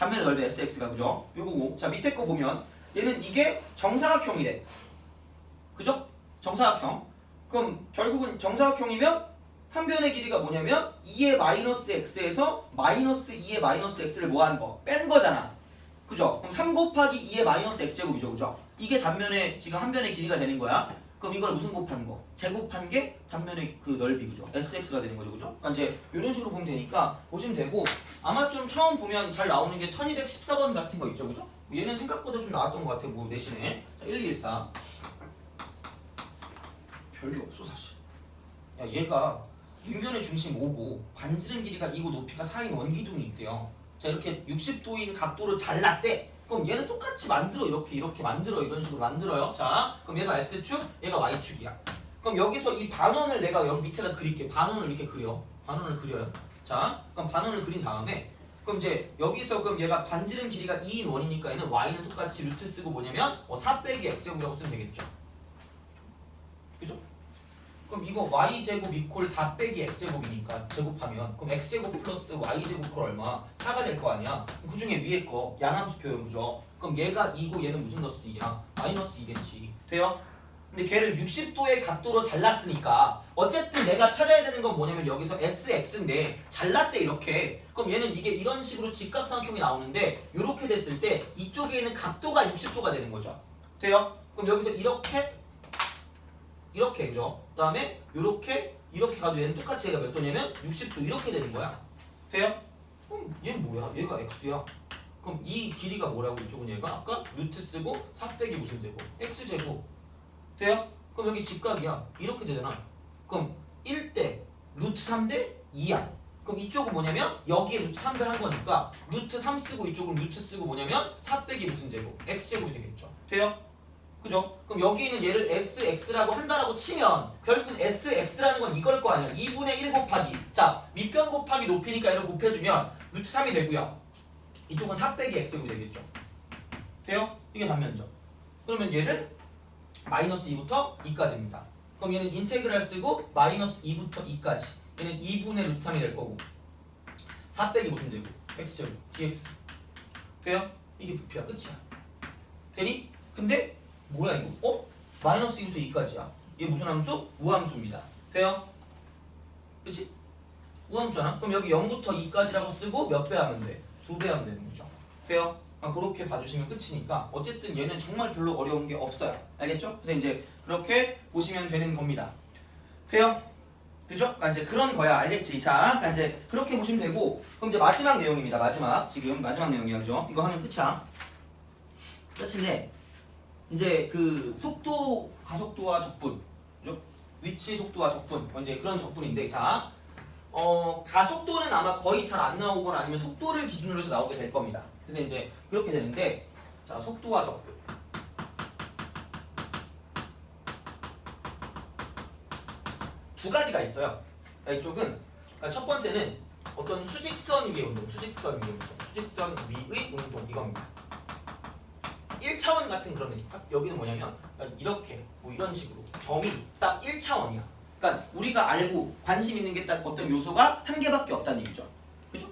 단면의 넓이 SX가 그죠? 요거고 자 밑에 거 보면 얘는 이게 정사각형이래. 그죠? 정사각형. 그럼 결국은 정사각형이면 한 변의 길이가 뭐냐면 2의 마이너스 x에서 마이너스 2의 마이너스 x를 뭐 한 거? 뺀 거잖아. 그죠? 그럼 3 곱하기 2의 마이너스 x제곱이죠. 그죠? 이게 단면의 지금 한 변의 길이가 되는 거야. 그럼 이걸 무슨 곱한 거? 제곱한 게 단면의 그 넓이 그죠? SX가 되는 거죠. 그죠? 그러니까 이제 이런 식으로 보면 되니까 보시면 되고 아마 좀 처음 보면 잘 나오는 게 1214번 같은 거 있죠. 그죠? 얘는 생각보다 좀 나왔던 것 같아요. 뭐 대신에 자, 1214 별게 없어 사실. 야 얘가 인변의 중심 5고 반지름 길이가 2고 높이가 4인 원기둥이 있대요. 자 이렇게 60도인 각도로 잘랐대. 그럼 얘는 똑같이 만들어 이렇게 만들어 이런 식으로 만들어요. 자 그럼 얘가 x축 얘가 y축이야. 그럼 여기서 이 반원을 내가 여기 밑에다 그릴게. 반원을 이렇게 그려. 반원을 그려요. 자 그럼 반원을 그린 다음에 그럼 이제 여기서 그럼 얘가 반지름 길이가 2인 원이니까 얘는 y는 똑같이 루트 쓰고 뭐냐면 4 빼기 x제곱이라고 쓰면 되겠죠. 그죠? 그럼 이거 y제곱 이퀄 4 빼기 x제곱이니까 제곱하면 그럼 x제곱 플러스 y제곱 이퀄 얼마? 4가 될 거 아니야. 그 중에 위에 거 양함수 표현 그죠? 그럼 얘가 2고 얘는 무슨 플러스 2야? 마이너스 2겠지. 돼요? 근데 걔를 60도의 각도로 잘랐으니까 어쨌든 내가 찾아야 되는 건 뭐냐면 여기서 sx인데 잘랐대 이렇게. 그럼 얘는 이게 이런 식으로 직각삼각형이 나오는데 이렇게 됐을 때 이쪽에 있는 각도가 60도가 되는 거죠. 돼요? 그럼 여기서 이렇게 그죠? 그 다음에 이렇게 가도 얘는 똑같이 얘가 몇 도냐면 60도 이렇게 되는 거야. 돼요? 그럼 얘는 뭐야? 얘가 x야. 그럼 이 길이가 뭐라고 이쪽은 얘가 아까 루트 쓰고 4 빼기 무슨 제곱? x제곱. 돼요? 그럼 여기 직각이야. 이렇게 되잖아. 그럼 1대 루트 3대 2야. 그럼 이쪽은 뭐냐면 여기에 루트 3배 한 거니까 루트 3 쓰고 이쪽은 루트 쓰고 뭐냐면 4 빼기 무슨 제곱? x제곱이 되겠죠. 돼요? 그죠? 그럼 여기 있는 얘를 sx라고 한다라고 치면 결국은 sx라는 건 이걸 거 아니야. 2분의 1 곱하기 자 밑변 곱하기 높이니까 얘를 곱해주면 루트 3이 되고요. 이쪽은 4 빼기 x제곱이 되겠죠. 돼요? 이게 단면적. 그러면 얘를 마이너스 2부터 2까지입니다. 그럼 얘는 인테그랄 쓰고 마이너스 2부터 2까지 얘는 2분의 루트 3이 될 거고 4 빼기 무슨 제곱? x제곱 dx. 돼요? 이게 부피야. 끝이야. 되니? 근데 뭐야 이거? 마이너스 2부터 2까지야. 이게 무슨 함수? 우함수입니다. 돼요? 그치? 우함수잖아? 그럼 여기 0부터 2까지라고 쓰고 몇 배 하면 돼? 2배 하면 되는 거죠. 돼요? 그렇게 봐주시면 끝이니까 어쨌든 얘는 정말 별로 어려운 게 없어요. 알겠죠? 그래서 이제 그렇게 보시면 되는 겁니다. 돼요? 그죠? 그러니까 이제 그런 거야. 알겠지? 자, 그러니까 이제 그렇게 보시면 되고 그럼 이제 마지막 내용입니다. 지금 마지막 내용이야. 그죠? 이거 하면 끝이야. 끝인데 이제 그 속도, 가속도와 적분, 그죠? 위치, 속도와 적분, 이제 그런 적분인데, 자, 가속도는 아마 거의 잘 안 나오거나 아니면 속도를 기준으로 해서 나오게 될 겁니다. 그래서 이제 그렇게 되는데, 자, 속도와 적분. 두 가지가 있어요. 이쪽은, 그러니까 첫 번째는 어떤 수직선 위의 운동, 수직선 위의 운동, 이겁니다. 1차원 같은 그런 느낌. 여기는 뭐냐면 이렇게 뭐 이런 식으로 점이 딱 1차원이야. 그러니까 우리가 알고 관심 있는 게 딱 어떤 요소가 한 개밖에 없다는 얘기죠. 그죠?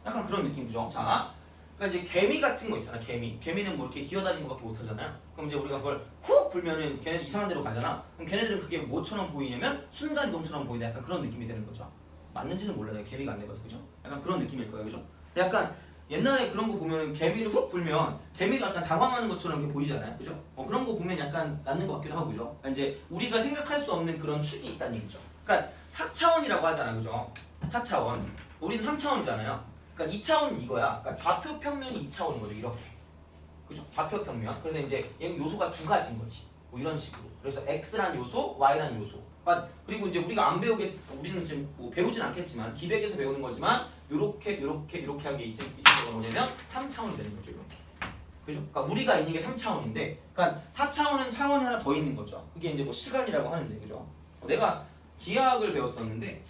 약간 그런 느낌이죠. 자, 그러니까 이제 개미 같은 거 있잖아. 개미는 뭐 이렇게 기어다니는 것밖에 못 하잖아요. 그럼 이제 우리가 그걸 훅 불면은 걔네들 이상한 데로 가잖아. 그럼 걔네들은 그게 뭐처럼 보이냐면 순간 이동처럼 보인다. 약간 그런 느낌이 되는 거죠. 맞는지는 몰라요. 개미가 안 돼봐서 그죠? 약간 그런 느낌일 거예요. 그죠? 약간 옛날에 그런 거 보면 개미를 훅 불면 개미가 약간 당황하는 것처럼 이렇게 보이잖아요. 그죠? 그런 거 보면 약간 낫는 것 같기도 하고 그죠? 그러니까 이제 우리가 생각할 수 없는 그런 축이 있다는 얘기죠. 그러니까 4차원이라고 하잖아요. 그죠? 4차원. 우리는 3차원이잖아요. 그러니까 2차원은 이거야. 그러니까 좌표 평면이 2차원인 거죠. 이렇게. 그죠? 좌표 평면. 그래서 이제 얘는 요소가 두 가지인 거지. 뭐 이런 식으로. 그래서 X라는 요소, Y라는 요소. 그리고 이제 우리가 안 배우게, 우리는 지금 뭐 배우진 않겠지만 기백에서 배우는 거지만 요렇게 하게 이제 뭐냐면 3차원이 되는 거죠. 이렇게. 그죠? 그러니까 우리가 있는 게 3차원인데, 그러니까 4차원은 차원이 하나 더 있는 거죠. 그게 이제 뭐 시간이라고 하는데, 그죠? 내가 기하학을 배웠었는데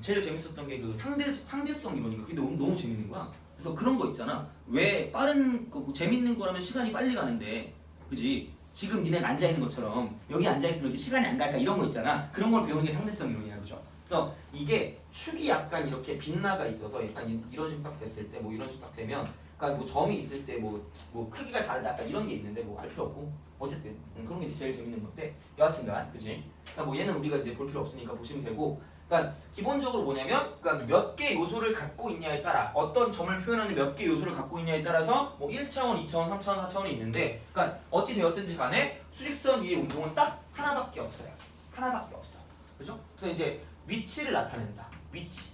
제일 재밌었던 게 그 상대성 이론인가? 그게 너무 재밌는 거야. 그래서 그런 거 있잖아. 왜 빠른 뭐 재밌는 거라면 시간이 빨리 가는데, 그지? 지금 니네가 앉아 있는 것처럼 여기 앉아 있으면 이렇게 시간이 안 갈까 이런 거 있잖아. 그런 걸 배우는 게 상대성 이론이야, 그죠? 그래서 이게 축이 약간 이렇게 빗나가 있어서 약간 이런 식으로 딱 됐을 때, 뭐 이런 식으로 딱 되면 그러니까 뭐 점이 있을 때 뭐 크기가 다르다 약간 이런 게 있는데 뭐 알 필요 없고 어쨌든 그런 게 이제 제일 재밌는 건데 여하튼간 그지? 그러니까 뭐 얘는 우리가 이제 볼 필요 없으니까 보시면 되고 그러니까 기본적으로 뭐냐면 그러니까 몇 개 요소를 갖고 있냐에 따라 어떤 점을 표현하는 몇 개 요소를 갖고 있냐에 따라서 뭐 1차원, 2차원, 3차원, 4차원이 있는데 그러니까 어찌 되었든지 간에 수직선 위의 운동은 딱 하나밖에 없어요. 하나밖에 없어. 그죠? 그래서 이제 위치를 나타낸다. 위치.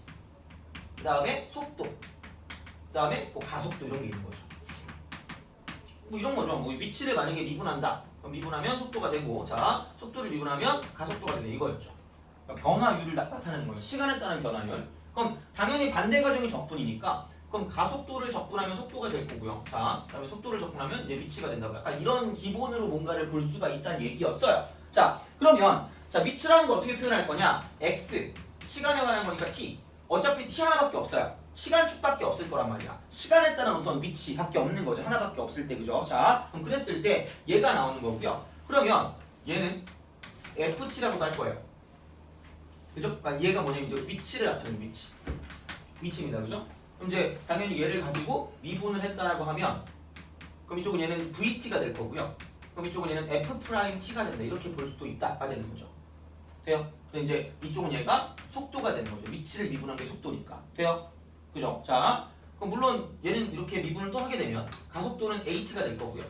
그 다음에 속도. 그 다음에 뭐 가속도 이런 게 있는 거죠. 뭐 이런 거죠. 뭐 위치를 만약에 미분한다. 그럼 미분하면 속도가 되고 자 속도를 미분하면 가속도가 되는 이거였죠. 그러니까 변화율을 나타내는 거예요. 시간에 따른 변화율. 그럼 당연히 반대 과정이 적분이니까 그럼 가속도를 적분하면 속도가 될 거고요. 자, 그다음에 속도를 적분하면 이제 위치가 된다고. 약간 이런 기본으로 뭔가를 볼 수가 있다는 얘기였어요. 자, 그러면 자 위치라는 걸 어떻게 표현할 거냐? x 시간에 관한 거니까 t. 어차피 t 하나밖에 없어요. 시간축밖에 없을 거란 말이야. 시간에 따른 어떤 위치밖에 없는 거죠. 하나밖에 없을 때 그죠? 자, 그럼 그랬을 때 얘가 나오는 거고요. 그러면 얘는 ft라고도 할 거예요. 그죠? 그러니까 얘가 뭐냐면 이제 위치를 나타내는 위치. 위치입니다. 그죠? 그럼 이제 당연히 얘를 가지고 미분을 했다라고 하면 그럼 이쪽은 얘는 vt가 될 거고요. 그럼 이쪽은 얘는 f't가 된다. 이렇게 볼 수도 있다가 되는 거죠. 돼요? 그래서 이제 이쪽은 얘가 속도가 되는 거죠. 위치를 미분한 게 속도니까. 돼요? 그죠? 자, 그럼 물론 얘는 이렇게 미분을 또 하게 되면 가속도는 at가 될 거고요.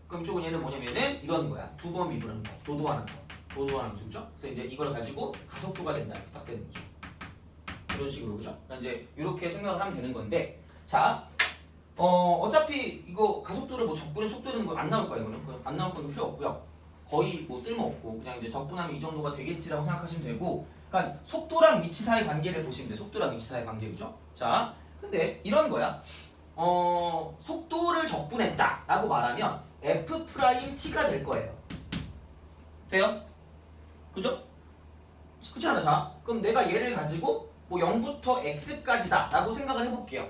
그럼 이쪽은 얘는 뭐냐면은 이런 거야. 두 번 미분하는 거. 도도하는 거. 도도하는 거죠. 그죠? 그래서 이제 이걸 가지고 가속도가 된다. 이렇게 딱 되는 거죠. 이런 식으로 그죠? 그러니까 이제 이렇게 생각을 하면 되는 건데 자, 어차피 이거 가속도를 뭐 적분의 속도는 안 나올 거야 이거는 안 나올 건 필요 없고요. 거의 뭐 쓸모 없고 그냥 이제 적분하면 이 정도가 되겠지라고 생각하시면 되고, 그러니까 속도랑 위치 사이 관계를 보시면 돼. 속도랑 위치 사이 관계 그죠? 자, 근데 이런 거야. 속도를 적분했다라고 말하면 f 프라임 t가 될 거예요. 돼요? 그죠? 그렇지 않아? 자, 그럼 내가 얘를 가지고 뭐 0부터 x까지다 라고 생각을 해볼게요.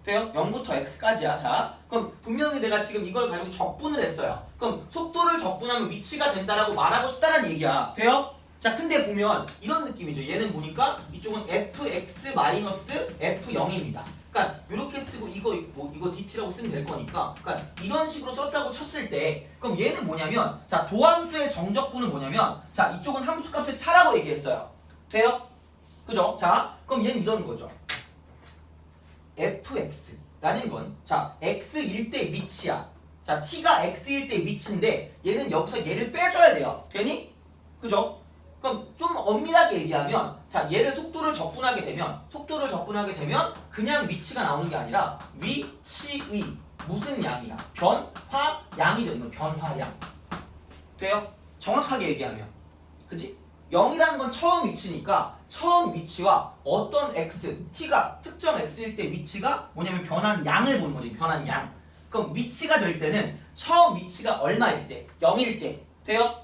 돼요? 0부터 x까지야. 자, 그럼 분명히 내가 지금 이걸 가지고 적분을 했어요. 그럼 속도를 적분하면 위치가 된다라고 말하고 싶다는 얘기야. 돼요? 자, 근데 보면 이런 느낌이죠. 얘는 보니까 이쪽은 fx-f0입니다. 그러니까 이렇게 쓰고 이거 dt라고 쓰면 될 거니까, 그러니까 이런 식으로 썼다고 쳤을 때, 그럼 얘는 뭐냐면, 자 도함수의 정적분은 뭐냐면, 자 이쪽은 함수값의 차라고 얘기했어요. 돼요? 그죠? 자, 그럼 얘는 이런 거죠. fx라는 건, 자 x일 때 위치야. 자 t가 x일 때 위치인데 얘는 여기서 얘를 빼줘야 돼요. 되니? 그죠? 그럼 좀 엄밀하게 얘기하면, 자 얘를 속도를 적분하게 되면 그냥 위치가 나오는 게 아니라 위치의 무슨 양이야? 변화양이 되는 거야. 변화양. 돼요? 정확하게 얘기하면. 그치? 0이라는 건 처음 위치니까 처음 위치와 어떤 x, t가 특정 x일 때 위치가 뭐냐면 변한 양을 보는 거지. 변한 양. 그럼 위치가 될 때는 처음 위치가 얼마일 때? 0일 때. 돼요?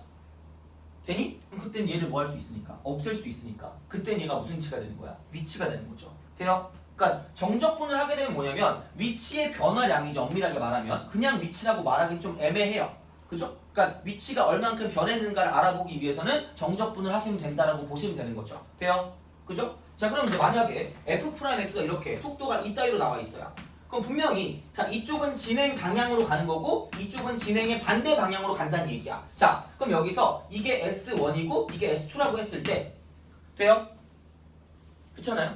되니? 그럼 그때는 얘를 뭐 할 수 있으니까? 없앨 수 있으니까. 그때는 얘가 무슨 치가 되는 거야? 위치가 되는 거죠. 돼요? 그러니까 정적분을 하게 되면 뭐냐면 위치의 변화량이죠. 엄밀하게 말하면. 그냥 위치라고 말하기 좀 애매해요. 그죠? 그러니까 위치가 얼만큼 변했는가를 알아보기 위해서는 정적분을 하시면 된다라고 보시면 되는 거죠. 돼요? 그죠? 자, 그럼 이제 만약에 f'x가 이렇게 속도가 이따위로 나와 있어요. 그럼 분명히 자 이쪽은 진행 방향으로 가는 거고 이쪽은 진행의 반대 방향으로 간다는 얘기야. 자, 그럼 여기서 이게 S1이고 이게 S2라고 했을 때 돼요? 그렇잖아요?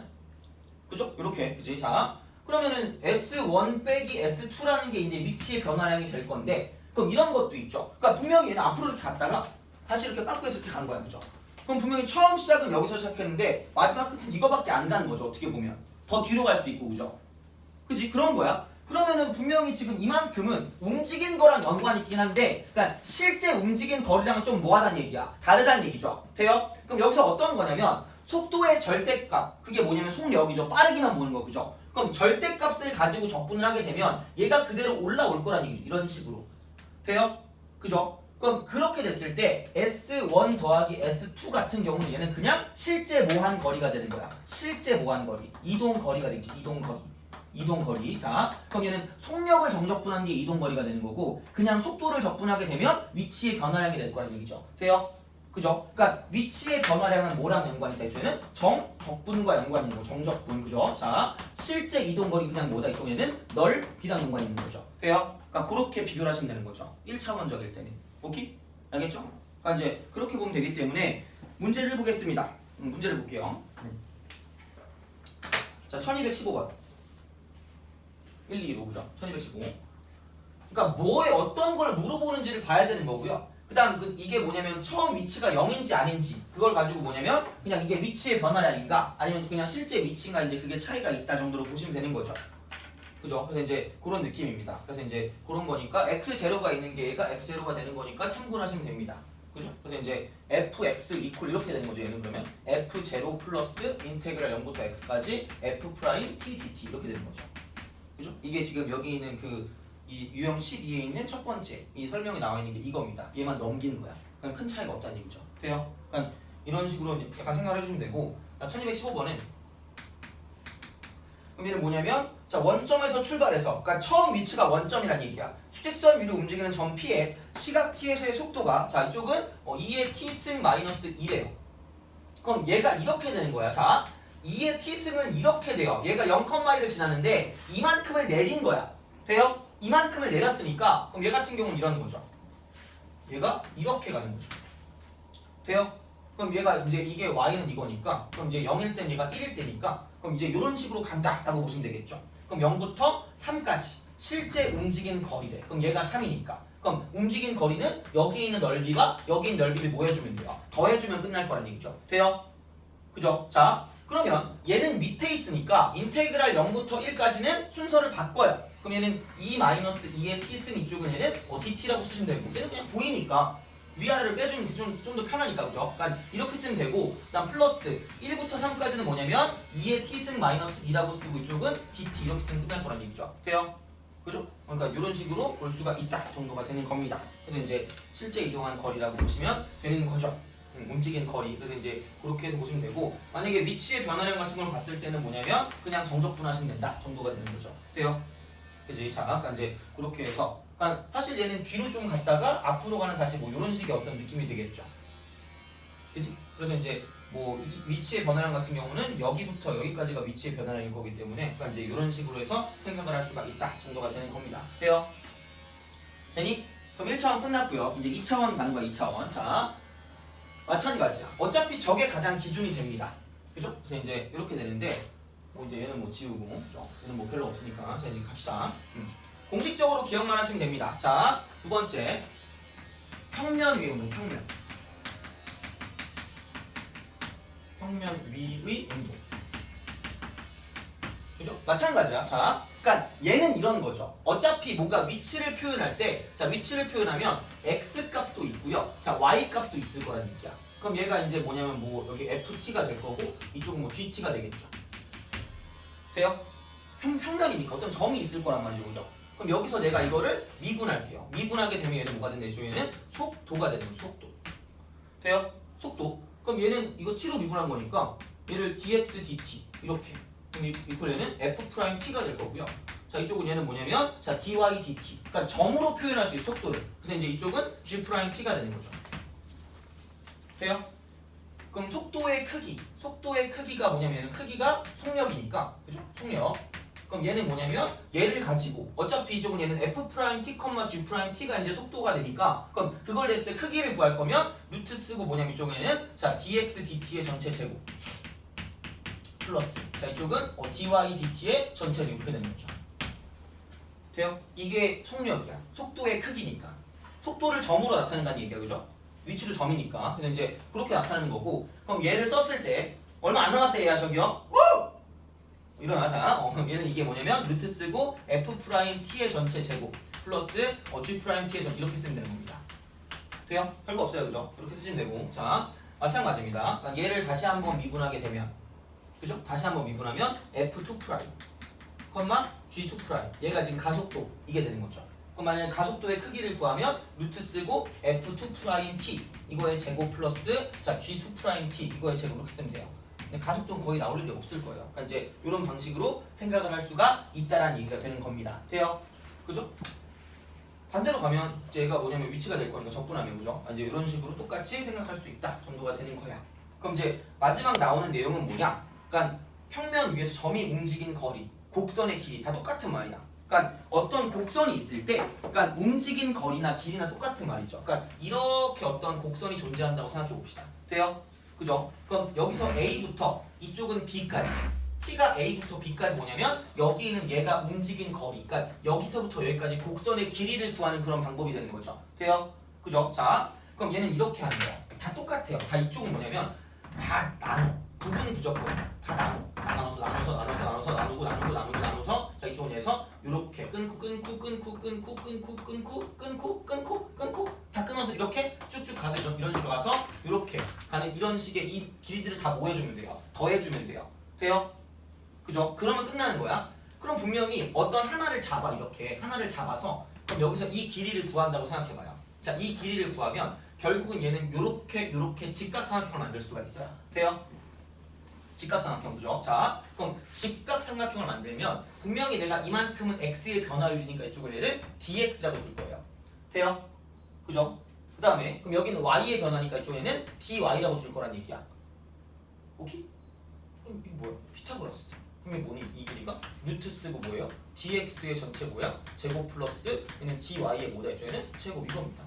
그죠? 이렇게 그지? 자, 그러면은 S1 빼기 S2라는 게 이제 위치의 변화량이 될 건데, 그럼 이런 것도 있죠. 그러니까 분명히 얘는 앞으로 이렇게 갔다가 다시 이렇게 빠꾸해서 이렇게 간 거야. 그죠? 그럼 분명히 처음 시작은 여기서 시작했는데 마지막 끝은 이거밖에 안 가는 거죠. 어떻게 보면 더 뒤로 갈 수도 있고. 그죠? 그지? 그런 거야. 그러면은 분명히 지금 이만큼은 움직인 거랑 연관이 있긴 한데, 그러니까 실제 움직인 거리랑은 좀 뭐하다는 얘기야? 다르다는 얘기죠. 돼요? 그럼 여기서 어떤 거냐면 속도의 절대값, 그게 뭐냐면 속력이죠. 빠르기만 보는 거. 그죠? 그럼 절대값을 가지고 적분을 하게 되면 얘가 그대로 올라올 거라는 얘기죠. 이런 식으로. 돼요? 그죠? 그럼 그렇게 됐을 때 S1 더하기 S2 같은 경우는 얘는 그냥 실제 모한 거리가 되는 거야. 실제 모한 거리. 이동 거리가 되겠지. 이동 거리. 자, 그럼 얘는 속력을 정적분한 게 이동 거리가 되는 거고, 그냥 속도를 적분하게 되면 위치의 변화량이 될 거라는 얘기죠. 돼요? 그죠? 그러니까 위치의 변화량은 뭐랑 연관이 있다? 이쪽에는 정적분과 연관이 있는 거. 정적분. 그죠? 자, 실제 이동거리 그냥 뭐다? 이쪽에는 넓이랑 연관이 있는 거죠. 돼요? 그러니까 그렇게 비교를 하시면 되는 거죠. 1차원적일 때는. 오케이? 알겠죠? 그러니까 이제 그렇게 보면 되기 때문에 문제를 보겠습니다. 문제를 볼게요. 자, 1215번. 1, 2로 그죠? 1215. 그러니까 뭐에 어떤 걸 물어보는지를 봐야 되는 거고요. 그다음 이게 뭐냐면 처음 위치가 0인지 아닌지 그걸 가지고 뭐냐면 그냥 이게 위치의 변화량인가 아니면 그냥 실제 위치인가 이제 그게 차이가 있다 정도로 보시면 되는 거죠. 그죠? 그래서 이제 그런 느낌입니다. 그래서 이제 그런 거니까 x0가 있는 게 얘가 x0가 되는 거니까 참고를 하시면 됩니다. 그죠? 그래서 이제 fx 이퀄 이렇게 되는 거죠. 얘는 그러면 f0 플러스 인테그랄 0부터 x까지 f 프라임 t dt 이렇게 되는 거죠. 그죠? 이게 지금 여기 있는 이 유형 12에 있는 첫 번째 이 설명이 나와 있는 게 이겁니다. 얘만 넘기는 거야. 그냥 큰 차이가 없다는 얘기죠. 돼요? 그러니까 이런 식으로 약간 생각을 해주시면 되고 1215번은 그럼 얘는 뭐냐면 자 원점에서 출발해서 그러니까 처음 위치가 원점이란 얘기야. 수직선 위로 움직이는 점 P에 시각 T에서의 속도가 자 이쪽은 2의 T승 마이너스 1이에요. 그럼 얘가 이렇게 되는 거야. 자 2의 T승은 이렇게 돼요. 얘가 0,1을 지나는데 이만큼을 내린 거야. 돼요? 이만큼을 내렸으니까 그럼 얘 같은 경우는 이런 거죠. 얘가 이렇게 가는 거죠. 돼요? 그럼 얘가 이제 이게 y는 이거니까 그럼 이제 0일 땐 얘가 1일 때니까 그럼 이제 이런 식으로 간다라고 보시면 되겠죠. 그럼 0부터 3까지 실제 움직인 거리래. 그럼 얘가 3이니까 그럼 움직인 거리는 여기 있는 넓이가 여기 있는 넓이를 뭐 해주면 돼요? 더해주면 끝날 거란 얘기죠. 돼요? 그죠? 자 그러면 얘는 밑에 있으니까 인테그랄 0부터 1까지는 순서를 바꿔요. 그럼 얘는 2-2의 t승 이쪽은 얘는 dt라고 쓰시면 되고 얘는 그냥 보이니까 위아래를 빼주면 좀 더 편하니까 그죠? 그러니까 이렇게 쓰면 되고 그다음 플러스 1부터 3까지는 뭐냐면 2의 t승 마이너스 2라고 쓰고 이쪽은 dt 이렇게 쓰면 끝날 거란 얘기죠. 돼요? 그죠? 그러니까 이런 식으로 볼 수가 있다 정도가 되는 겁니다. 그래서 이제 실제 이동한 거리라고 보시면 되는 거죠. 움직이는 거리. 그래서 이제 그렇게 해서 보시면 되고 만약에 위치의 변화량 같은 걸 봤을 때는 뭐냐면 그냥 정적분하시면 된다 정도가 되는 거죠. 돼요? 그지? 자, 그러니까 이제 그렇게 해서 그러니까 사실 얘는 뒤로 좀 갔다가 앞으로 가는 다시 뭐 이런 식의 어떤 느낌이 되겠죠. 그지? 그래서 이제 뭐 위치의 변화량 같은 경우는 여기부터 여기까지가 위치의 변화량일 거기 때문에 그러니까 이제 이런 식으로 해서 생각을 할 수가 있다 정도가 되는 겁니다. 돼요? 되니? 그럼 1차원 끝났고요. 이제 2차원 가는 거야. 2차원. 자, 마찬가지야. 어차피 저게 가장 기준이 됩니다. 그죠? 그래서 이제 이렇게 되는데 뭐 이제 얘는 뭐 지우고 그죠? 얘는 뭐 별로 없으니까 자 이제 갑시다. 공식적으로 기억만 하시면 됩니다. 자, 두 번째 평면 위의 운동. 평면 위의 운동. 그죠? 마찬가지야. 자, 그러니까 얘는 이런 거죠. 어차피 뭔가 위치를 표현할 때, 자 위치를 표현하면 x 값도 있고요, 자 y 값도 있을 거란 얘기야. 그럼 얘가 이제 뭐냐면 뭐 여기 ft가 될 거고 이쪽은 뭐 gt가 되겠죠. 돼요? 평면이니까 어떤 점이 있을 거란 말이죠, 그죠? 그럼 여기서 내가 이거를 미분할게요. 미분하게 되면 얘는 뭐가 된다? 이쪽에는 속도가 되는 거죠. 속도. 돼요? 속도. 그럼 얘는 이거 t로 미분한 거니까 얘를 dx dt 이렇게. 그럼 이퀄 얘는 f'(t가) 될 거고요. 자 이쪽은 얘는 뭐냐면 자 dy dt. 그러니까 점으로 표현할 수 있는 속도를. 그래서 이제 이쪽은 g't가 되는 거죠. 돼요? 그럼 속도의 크기가 뭐냐면 얘는 크기가 속력이니까, 그죠? 속력. 그럼 얘는 뭐냐면 얘를 가지고 어차피 이쪽은 얘는 f'(t, g'(t가) 이제 속도가 되니까 그럼 그걸 냈을 때 크기를 구할 거면 루트 쓰고 뭐냐면 이쪽에는 자 dx dt의 전체 제곱 플러스 자 이쪽은 dy dt의 전체를 이렇게 되는 거죠. 돼요? 이게 속력이야. 속도의 크기니까. 속도를 점으로 나타낸다는 얘기야, 그죠? 위치도 점이니까. 그래서 이제 그렇게 나타내는 거고. 그럼 얘를 썼을 때 얼마 안 남았다 얘야 저기요. 우! 일어나자. 그럼 얘는 이게 뭐냐면 루트 쓰고 f'(t의) 전체 제곱 플러스 g't의 전체 이렇게 쓰면 되는 겁니다. 돼요? 별거 없어요, 그죠? 이렇게 쓰시면 되고. 자, 마찬가지입니다. 그러니까 얘를 다시 한번 미분하게 되면, 그죠? 다시 한번 미분하면 f2', g2'. 얘가 지금 가속도 이게 되는 거죠. 그럼 만약에 가속도의 크기를 구하면 루트 쓰고 f2't 이거의 제곱 플러스 자 g2't 이거의 제곱 이렇게 쓰면 돼요. 근데 가속도는 거의 나올 일이 없을 거예요. 그러니까 이제 이런 방식으로 생각을 할 수가 있다라는 얘기가 되는 겁니다. 돼요? 그죠? 반대로 가면 이제 얘가 뭐냐면 위치가 될 거니까 적분하면 그죠? 이제 이런 식으로 똑같이 생각할 수 있다 정도가 되는 거야. 그럼 이제 마지막 나오는 내용은 뭐냐? 그러니까 평면 위에서 점이 움직인 거리, 곡선의 길이 다 똑같은 말이야. 그러니까 어떤 곡선이 있을 때, 그러니까 움직인 거리나 길이나 똑같은 말이죠. 그러니까 이렇게 어떤 곡선이 존재한다고 생각해 봅시다. 돼요? 그죠? 그럼 여기서 A부터 이쪽은 B까지. T가 A부터 B까지 뭐냐면 여기는 얘가 움직인 거리, 그러니까 여기서부터 여기까지 곡선의 길이를 구하는 그런 방법이 되는 거죠. 돼요? 그죠? 자, 그럼 얘는 이렇게 하는 거야. 다 똑같아요. 다 이쪽은 뭐냐면 다 나눠. 구분 부적분 다 나눠서 나누고 자 이쪽은 해서 이렇게 끊고 다 끊어서 이렇게 쭉쭉 가서 이런 식으로 가서 이렇게 가는 이런 식의 이 길이들을 다 뭐 해주면 돼요? 더해주면 돼요. 돼요? 그죠? 그러면 끝나는 거야. 그럼 분명히 어떤 하나를 잡아 이렇게 하나를 잡아서 그럼 여기서 이 길이를 구한다고 생각해봐요. 자, 이 길이를 구하면 결국은 얘는 요렇게 직각삼각형을 만들 수가 있어요. 돼요? 직각삼각형 그죠? 자, 그럼 직각삼각형을 만들면 분명히 내가 이만큼은 x의 변화율이니까 이쪽을 얘를 dx라고 줄 거예요. 돼요? 그죠? 그 다음에 그럼 여기는 y의 변화니까 이쪽에는 dy라고 줄 거란 얘기야. 오케이? 그럼 이게 뭐야? 피타고라스. 그럼 이게 뭐니? 이 길이가 루트 쓰고 뭐예요? dx의 전체 뭐야? 제곱 플러스 얘는 dy의 뭐다? 이쪽에는 제곱 이겁니다.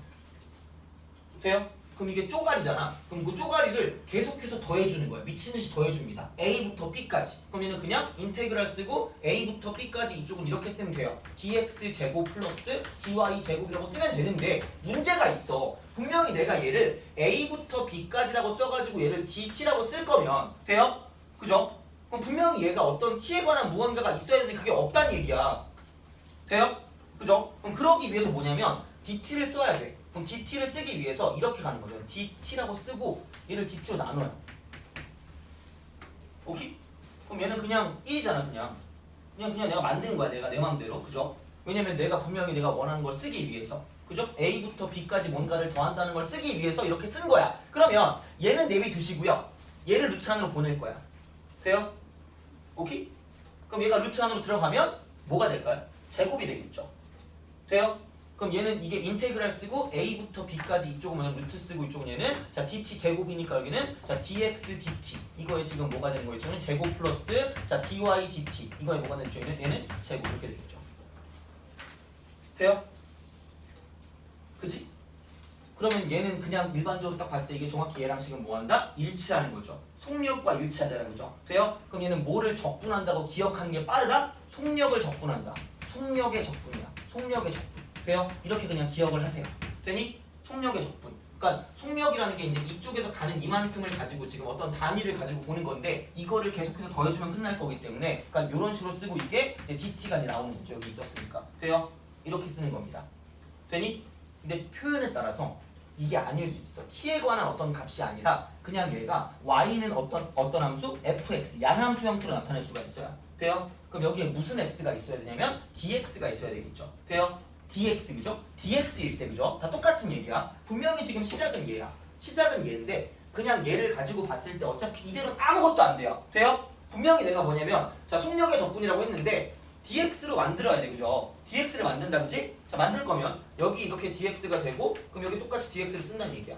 돼요? 그럼 이게 쪼가리잖아. 그럼 그 쪼가리를 계속해서 더해주는 거야. 미친듯이 더해줍니다. A부터 B까지. 그럼 얘는 그냥 인테그랄 쓰고 A부터 B까지 이쪽은 이렇게 쓰면 돼요. dx 제곱 플러스 dy 제곱이라고 쓰면 되는데 문제가 있어. 분명히 내가 얘를 A부터 B까지라고 써가지고 얘를 dt라고 쓸 거면 돼요? 그죠? 그럼 분명히 얘가 어떤 t에 관한 무언가가 있어야 되는데 그게 없다는 얘기야. 돼요? 그죠? 그럼 그러기 위해서 뭐냐면 dt를 써야 돼. 그럼 dt를 쓰기 위해서 이렇게 가는 거죠. dt라고 쓰고 얘를 dt로 나눠요. 오케이? 그럼 얘는 그냥 1이잖아. 그냥 내가 만든 거야. 내가 내 맘대로. 그죠? 왜냐면 내가 분명히 내가 원하는 걸 쓰기 위해서. 그죠? A부터 B까지 뭔가를 더한다는 걸 쓰기 위해서 이렇게 쓴 거야. 그러면 얘는 내비두시고요. 얘를 루트 안으로 보낼 거야. 돼요? 오케이? 그럼 얘가 루트 안으로 들어가면 뭐가 될까요? 제곱이 되겠죠. 돼요? 그럼 얘는 이게 인테그랄 쓰고 A부터 B까지 이쪽은 루트 쓰고 이쪽은 얘는 자 dt 제곱이니까 여기는 자 dx dt 이거에 지금 뭐가 되는 거예요? 저는 제곱 플러스 자 dy dt 이거에 뭐가 되는 거예요? 얘는 제곱 이렇게 되겠죠. 돼요? 그지? 그러면 얘는 그냥 일반적으로 딱 봤을 때 이게 정확히 얘랑 지금 뭐한다? 일치하는 거죠. 속력과 일치하다는 거죠. 돼요? 그럼 얘는 뭐를 적분한다고 기억하는 게 빠르다? 속력을 적분한다. 속력의 적분이야. 속력의 적분. 돼요? 이렇게 그냥 기억을 하세요. 되니? 속력의 적분. 그러니까 속력이라는 게 이제 이쪽에서 가는 이만큼을 가지고 지금 어떤 단위를 가지고 보는 건데 이거를 계속해서 더해주면 끝날 거기 때문에 그러니까 이런 식으로 쓰고 이게 이제 dt가 이제 나오는 거죠. 여기 있었으니까. 돼요? 이렇게 쓰는 겁니다. 되니? 근데 표현에 따라서 이게 아닐 수 있어. t에 관한 어떤 값이 아니라 그냥 얘가 y는 어떤 함수? fx 양함수 형태로 나타낼 수가 있어요. 돼요? 그럼 여기에 무슨 x가 있어야 되냐면 dx가 있어야 되겠죠. 돼요? dx 그죠? dx일 때 그죠? 다 똑같은 얘기야. 분명히 지금 시작은 얘야. 시작은 얘인데 그냥 얘를 가지고 봤을 때 어차피 이대로는 아무것도 안 돼요. 돼요? 분명히 내가 뭐냐면 자 속력의 적분이라고 했는데 dx로 만들어야 돼 그죠? dx를 만든다 그지? 자 만들 거면 여기 이렇게 dx가 되고 그럼 여기 똑같이 dx를 쓴다는 얘기야.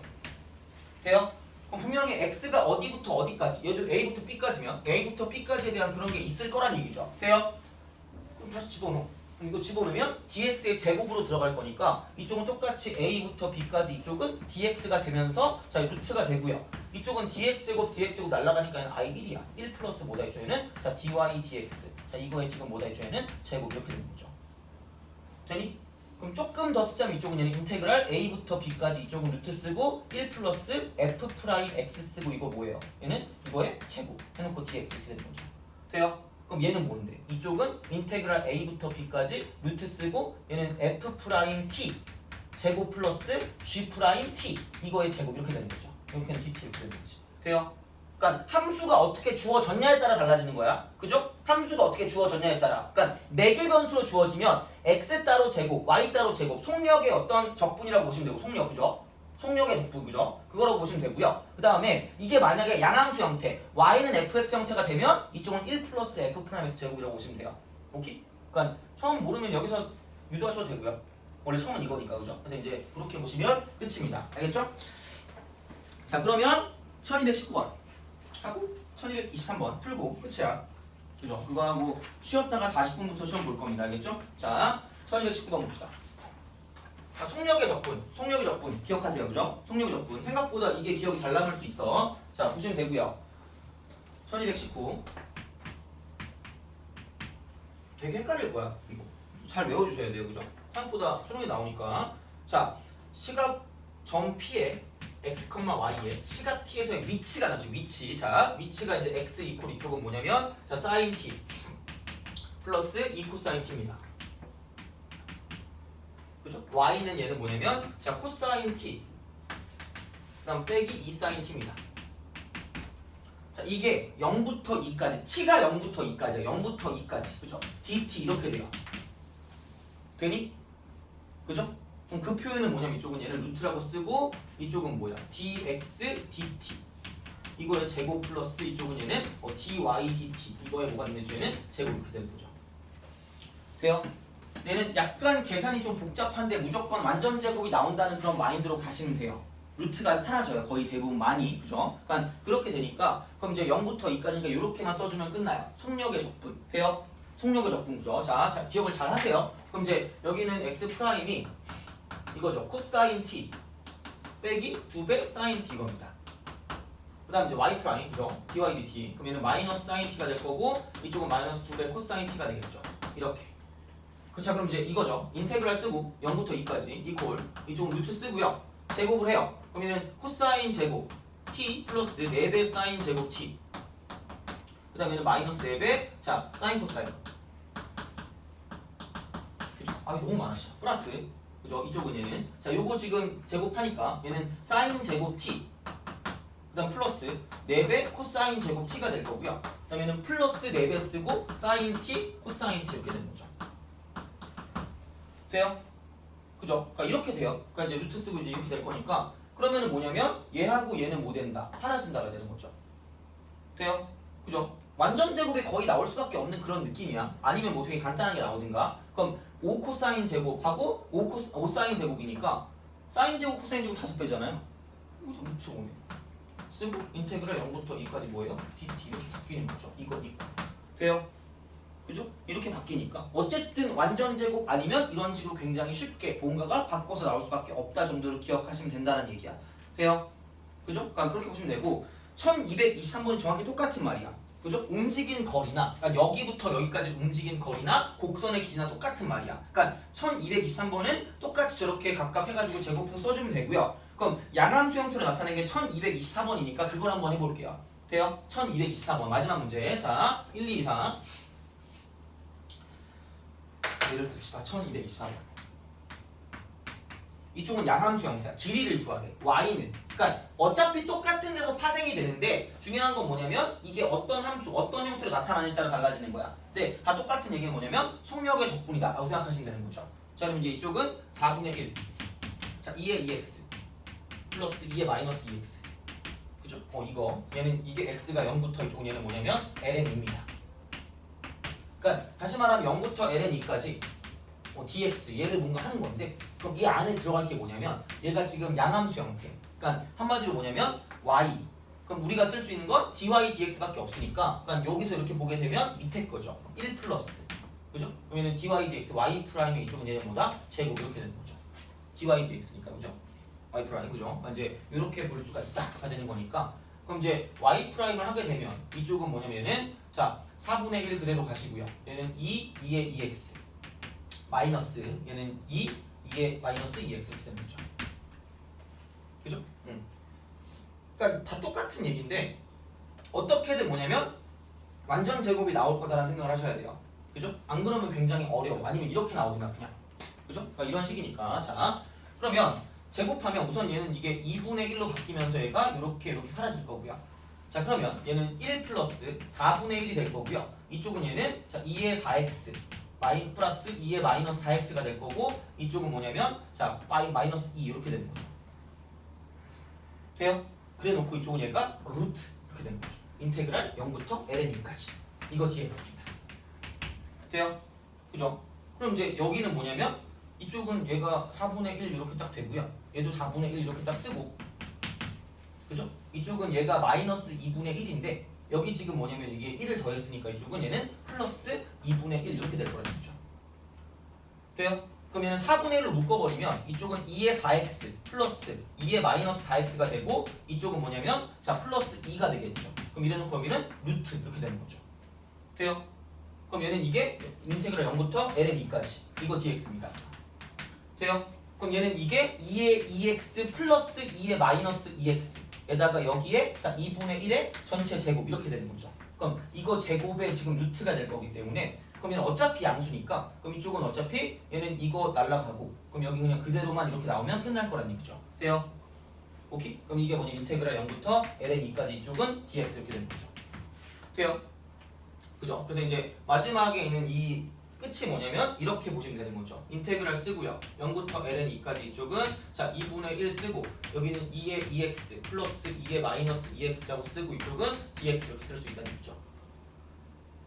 돼요? 그럼 분명히 x가 어디부터 어디까지 얘도 a부터 b까지면 a부터 b까지에 대한 그런 게 있을 거란 얘기죠. 돼요? 그럼 다시 집어넣어. 이거 집어넣으면 dx의 제곱으로 들어갈 거니까 이쪽은 똑같이 a부터 b까지 이쪽은 dx가 되면서 자 루트가 되고요. 이쪽은 dx제곱 날라가니까 i1이야. 1 플러스 뭐다 이쪽에는 자 dy dx 자 이거에 지금 뭐다 이쪽에는 제곱 이렇게 되는 거죠. 되니? 그럼 조금 더 쓰자면 이쪽은 얘는 인테그랄 a부터 b까지 이쪽은 루트 쓰고 1 플러스 f 프라임 x 쓰고 이거 뭐예요? 얘는 이거에 제곱 해놓고 dx 이렇게 되는 거죠. 돼요? 그럼 얘는 뭔데? 이쪽은 인테그랄 a부터 b까지 루트 쓰고 얘는 f 프라임 t 제곱 플러스 g 프라임 t 이거의 제곱 이렇게 되는 거죠. 이렇게는 dt 이렇게 되는 거지. 돼요? 그러니까 함수가 어떻게 주어졌냐에 따라 달라지는 거야. 그죠? 함수가 어떻게 주어졌냐에 따라. 그러니까 4개 변수로 주어지면 x 따로 제곱, y 따로 제곱, 속력의 어떤 적분이라고 보시면 되고 속력 그죠? 속력의 적분 그죠? 그거라고 보시면 되고요. 그 다음에 이게 만약에 양함수 형태 y는 fx 형태가 되면 이쪽은 1 플러스 f 프라임 x 제곱이라고 보시면 돼요. 오케이? 그러니까 처음 모르면 여기서 유도하셔도 되고요. 원래 처음은 이거니까 그죠? 그래서 이제 그렇게 보시면 끝입니다. 알겠죠? 자 그러면 1219번 하고 1223번 풀고 끝이야. 그죠? 그거 하고 쉬었다가 40분부터 시험 볼 겁니다. 알겠죠? 자 1219번 봅시다. 자, 속력의 적분 기억하세요. 그죠? 속력의 적분 생각보다 이게 기억이 잘 남을 수 있어. 자 보시면 되고요. 1219 되게 헷갈릴 거야. 이거 잘 외워주셔야 돼요. 그죠? 생각보다 수능이 나오니까. 자 시각 점 P에 x, y에 시각 t에서의 위치가 나죠. 위치. 자 위치가 이제 x 이퀄 이쪽은 뭐냐면 자 sin t 플러스 2 코사인 t입니다. 그죠? y는 얘는 뭐냐면 자 코사인 t 그다음 빼기 2 사인 t입니다. 자 이게 0부터 2까지 t가 0부터 2까지야. 0부터 2까지 그죠? dt 이렇게 돼요. 되니? 그죠? 그럼 그 표현은 뭐냐면 이쪽은 얘를 루트라고 쓰고 이쪽은 뭐야? dx dt 이거의 제곱 플러스 이쪽은 얘는 dy dt 이거에 뭐가 되는지 얘는 제곱 이렇게 되는 거죠. 돼요? 얘는 약간 계산이 좀 복잡한데 무조건 완전 제곱이 나온다는 그런 마인드로 가시면 돼요. 루트가 사라져요. 거의 대부분 많이. 그죠? 그러니까 그렇게 되니까 그럼 이제 0부터 2까지니까 이렇게만 써주면 끝나요. 속력의 적분. 돼요? 속력의 적분 구조. 자 기억을 잘 하세요. 그럼 이제 여기는 x 프라임이 이거죠. 코사인 t 빼기 2배 사인 t 이겁니다. 그 다음 이제 y 프라임 그죠? dy dt 그럼 얘는 마이너스 사인 t가 될 거고 이쪽은 마이너스 2배 코사인 t가 되겠죠. 이렇게. 자 그럼 이제 이거죠. 인테그랄 쓰고 0부터 2까지 이퀄 이쪽은 루트 쓰고요. 제곱을 해요. 그럼 얘는 코사인 제곱 t 플러스 4배 사인 제곱 t 그 다음에 얘는 마이너스 4배 자 사인 코사인 그죠? 아 너무 많으시죠. 플러스 그죠? 이쪽은 얘는 자 요거 지금 제곱하니까 얘는 사인 제곱 t 그 다음 플러스 4배 코사인 제곱 t가 될 거고요. 그 다음에 얘는 플러스 4배 쓰고 사인 t 코사인 t 이렇게 되는 거죠. 돼요? 그죠? 그러니까 이렇게 돼요. 그러니까 이제 루트 쓰고 이제 이렇게 될 거니까 그러면은 뭐냐면 얘하고 얘는 뭐 된다? 사라진다가 되는 거죠. 돼요? 그죠? 완전 제곱이 거의 나올 수밖에 없는 그런 느낌이야. 아니면 뭐 되게 간단하게 나오든가. 그럼 5 코사인 제곱하고 5 사인 제곱이니까 사인 제곱 코사인 제곱 5배잖아요. 이거 다 루트 5네. 쓰고 인테그랄 0부터 2까지 뭐예요? dt 이렇게 바뀌는 거죠. 이거 돼요? 그죠? 이렇게 바뀌니까 어쨌든 완전 제곱 아니면 이런 식으로 굉장히 쉽게 뭔가가 바꿔서 나올 수밖에 없다 정도로 기억하시면 된다는 얘기야. 돼요? 그죠? 그러니까 그렇게 보시면 되고 1223번이 정확히 똑같은 말이야. 그죠? 움직인 거리나 그러니까 여기부터 여기까지 움직인 거리나 곡선의 길이나 똑같은 말이야. 그러니까 1223번은 똑같이 저렇게 각각 해가지고 제곱해서 써주면 되고요. 그럼 양함수 형태로 나타낸 게 1224번이니까 그걸 한번 해볼게요. 돼요? 1224번 마지막 문제. 자 1, 2, 3 예를 씁시다. 1224번. 이쪽은 양함수 형태야. 길이를 구하래. y는. 그러니까 어차피 똑같은 데서 파생이 되는데 중요한 건 뭐냐면 이게 어떤 함수, 어떤 형태로 나타나느냐에 따라 달라지는 거야. 근데 다 똑같은 얘기는 뭐냐면 속력의 적분이다 라고 생각하시면 되는 거죠. 자 그럼 이제 이쪽은 4분의 1. 자 2의 2x 플러스 2의 마이너스 2x. 그죠? 이거 얘는 이게 x가 0부터 이쪽은 얘는 뭐냐면 ln입니다. 그러니까 다시 말하면 0부터 ln2까지 dx 얘를 뭔가 하는 건데 그럼 이 안에 들어갈 게 뭐냐면 얘가 지금 양함수 형태. 그러니까 한마디로 뭐냐면 y. 그럼 우리가 쓸 수 있는 건 dy dx밖에 없으니까 그러니까 여기서 이렇게 보게 되면 밑에 거죠. 1 플러스. 그죠? 그러면 dy dx y 프라임의 이쪽은 얘는 뭐다? 제곱 이렇게 되는 거죠. dy dx니까 그죠? y 프라임 그죠? 그러니까 이제 이렇게 볼 수가 있다가 되는 거니까 그럼 이제 y 프라임을 하게 되면 이쪽은 뭐냐면은 자 4분의 1 그대로 가시고요. 얘는 2, 2의 2x 마이너스 얘는 2, 2의 마이너스 2x 이렇게 되는 거죠. 그죠? 그러니까 다 똑같은 얘기인데 어떻게든 뭐냐면 완전 제곱이 나올 거다라는 생각을 하셔야 돼요. 그죠? 안 그러면 굉장히 어려워. 아니면 이렇게 나오든가 그냥. 그죠? 그러니까 이런 식이니까. 자 그러면 제곱하면 우선 얘는 이게 2분의 1로 바뀌면서 얘가 이렇게 사라질 거고요. 자 그러면 얘는 1 플러스 4분의 1이 될 거고요. 이쪽은 얘는 자 2의 4x 플러스 2의 마이너스 4x가 될 거고 이쪽은 뭐냐면 자 마이너스 2 이렇게 되는 거죠. 돼요? 그래 놓고 이쪽은 얘가 루트 이렇게 되는 거죠. 인테그랄 0부터 ln까지 이거 dx입니다. 돼요? 그죠? 그럼 이제 여기는 뭐냐면 이쪽은 얘가 4분의 1 이렇게 딱 되고요. 얘도 4분의 1 이렇게 딱 쓰고, 그죠? 이쪽은 얘가 마이너스 2분의 1인데 여기 지금 뭐냐면 이게 1을 더했으니까 이쪽은 얘는 플러스 2분의 1 이렇게 될 거라는 거죠. 돼요? 그럼 얘는 4분의 1로 묶어버리면 이쪽은 2의 4x 플러스 2의 마이너스 4x가 되고 이쪽은 뭐냐면 자 플러스 2가 되겠죠. 그럼 이래놓고 여기는 루트 이렇게 되는 거죠. 돼요? 그럼 얘는 이게 인테그랄 0부터 ln 2까지 이거 dx입니다. 돼요? 그럼 얘는 이게 2의 2x 플러스 2의 마이너스 2x 에다가 여기에 자 2분의 1의 전체 제곱 이렇게 되는 거죠. 그럼 이거 제곱의 지금 루트가 될 거기 때문에 그럼 얘는 어차피 양수니까 그럼 이쪽은 어차피 얘는 이거 날라가고 그럼 여기 그냥 그대로만 이렇게 나오면 끝날 거란 얘기죠. 돼요? 오케이? 그럼 이게 뭐냐 인테그랄 0부터 ln 2까지 이쪽은 dx 이렇게 되는 거죠. 돼요? 그죠? 그래서 이제 마지막에 있는 이 끝이 뭐냐면 이렇게 보시면 되는 거죠. 인테그랄 쓰고요. 0부터 ln 2까지 이쪽은 자 2분의 1 쓰고 여기는 2의 2x 플러스 2의 마이너스 2x라고 쓰고 이쪽은 dx 이렇게 쓸 수 있다는 얘기죠.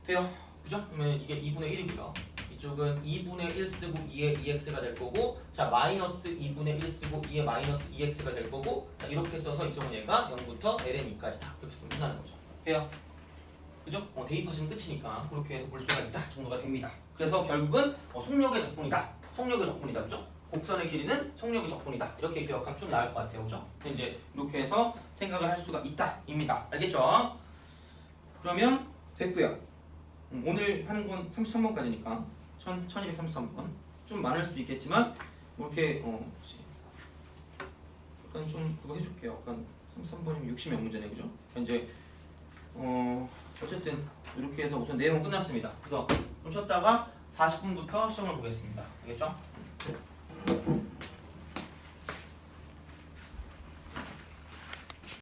돼요? 그죠? 그러면 이게 2분의 1이고요. 이쪽은 2분의 1 쓰고 2의 2x가 될 거고 자 마이너스 2분의 1 쓰고 2의 마이너스 2x가 될 거고 자 이렇게 써서 이쪽은 얘가 0부터 ln 2까지다. 이렇게 쓰면 끝나는 거죠. 돼요? 그죠? 대입하시면 끝이니까 그렇게 해서 볼 수가 있다 정도가 됩니다. 그래서 결국은 속력의 적분이다. 속력의 적분이다. 그죠? 곡선의 길이는 속력의 적분이다. 이렇게 기억하면 좀 나을 것 같아요. 그죠? 이제 이렇게 해서 생각을 할 수가 있다. 입니다. 알겠죠? 그러면 됐고요. 오늘 하는 건 33번까지니까 1233번 좀 많을 수도 있겠지만 이렇게 약간 좀 그거 해줄게요. 약간 33번이면 60몇 문제네. 그죠? 이제 어쨌든 이렇게 해서 우선 내용 끝났습니다. 그래서 좀 쉬었다가 40분부터 시험을 보겠습니다. 알겠죠?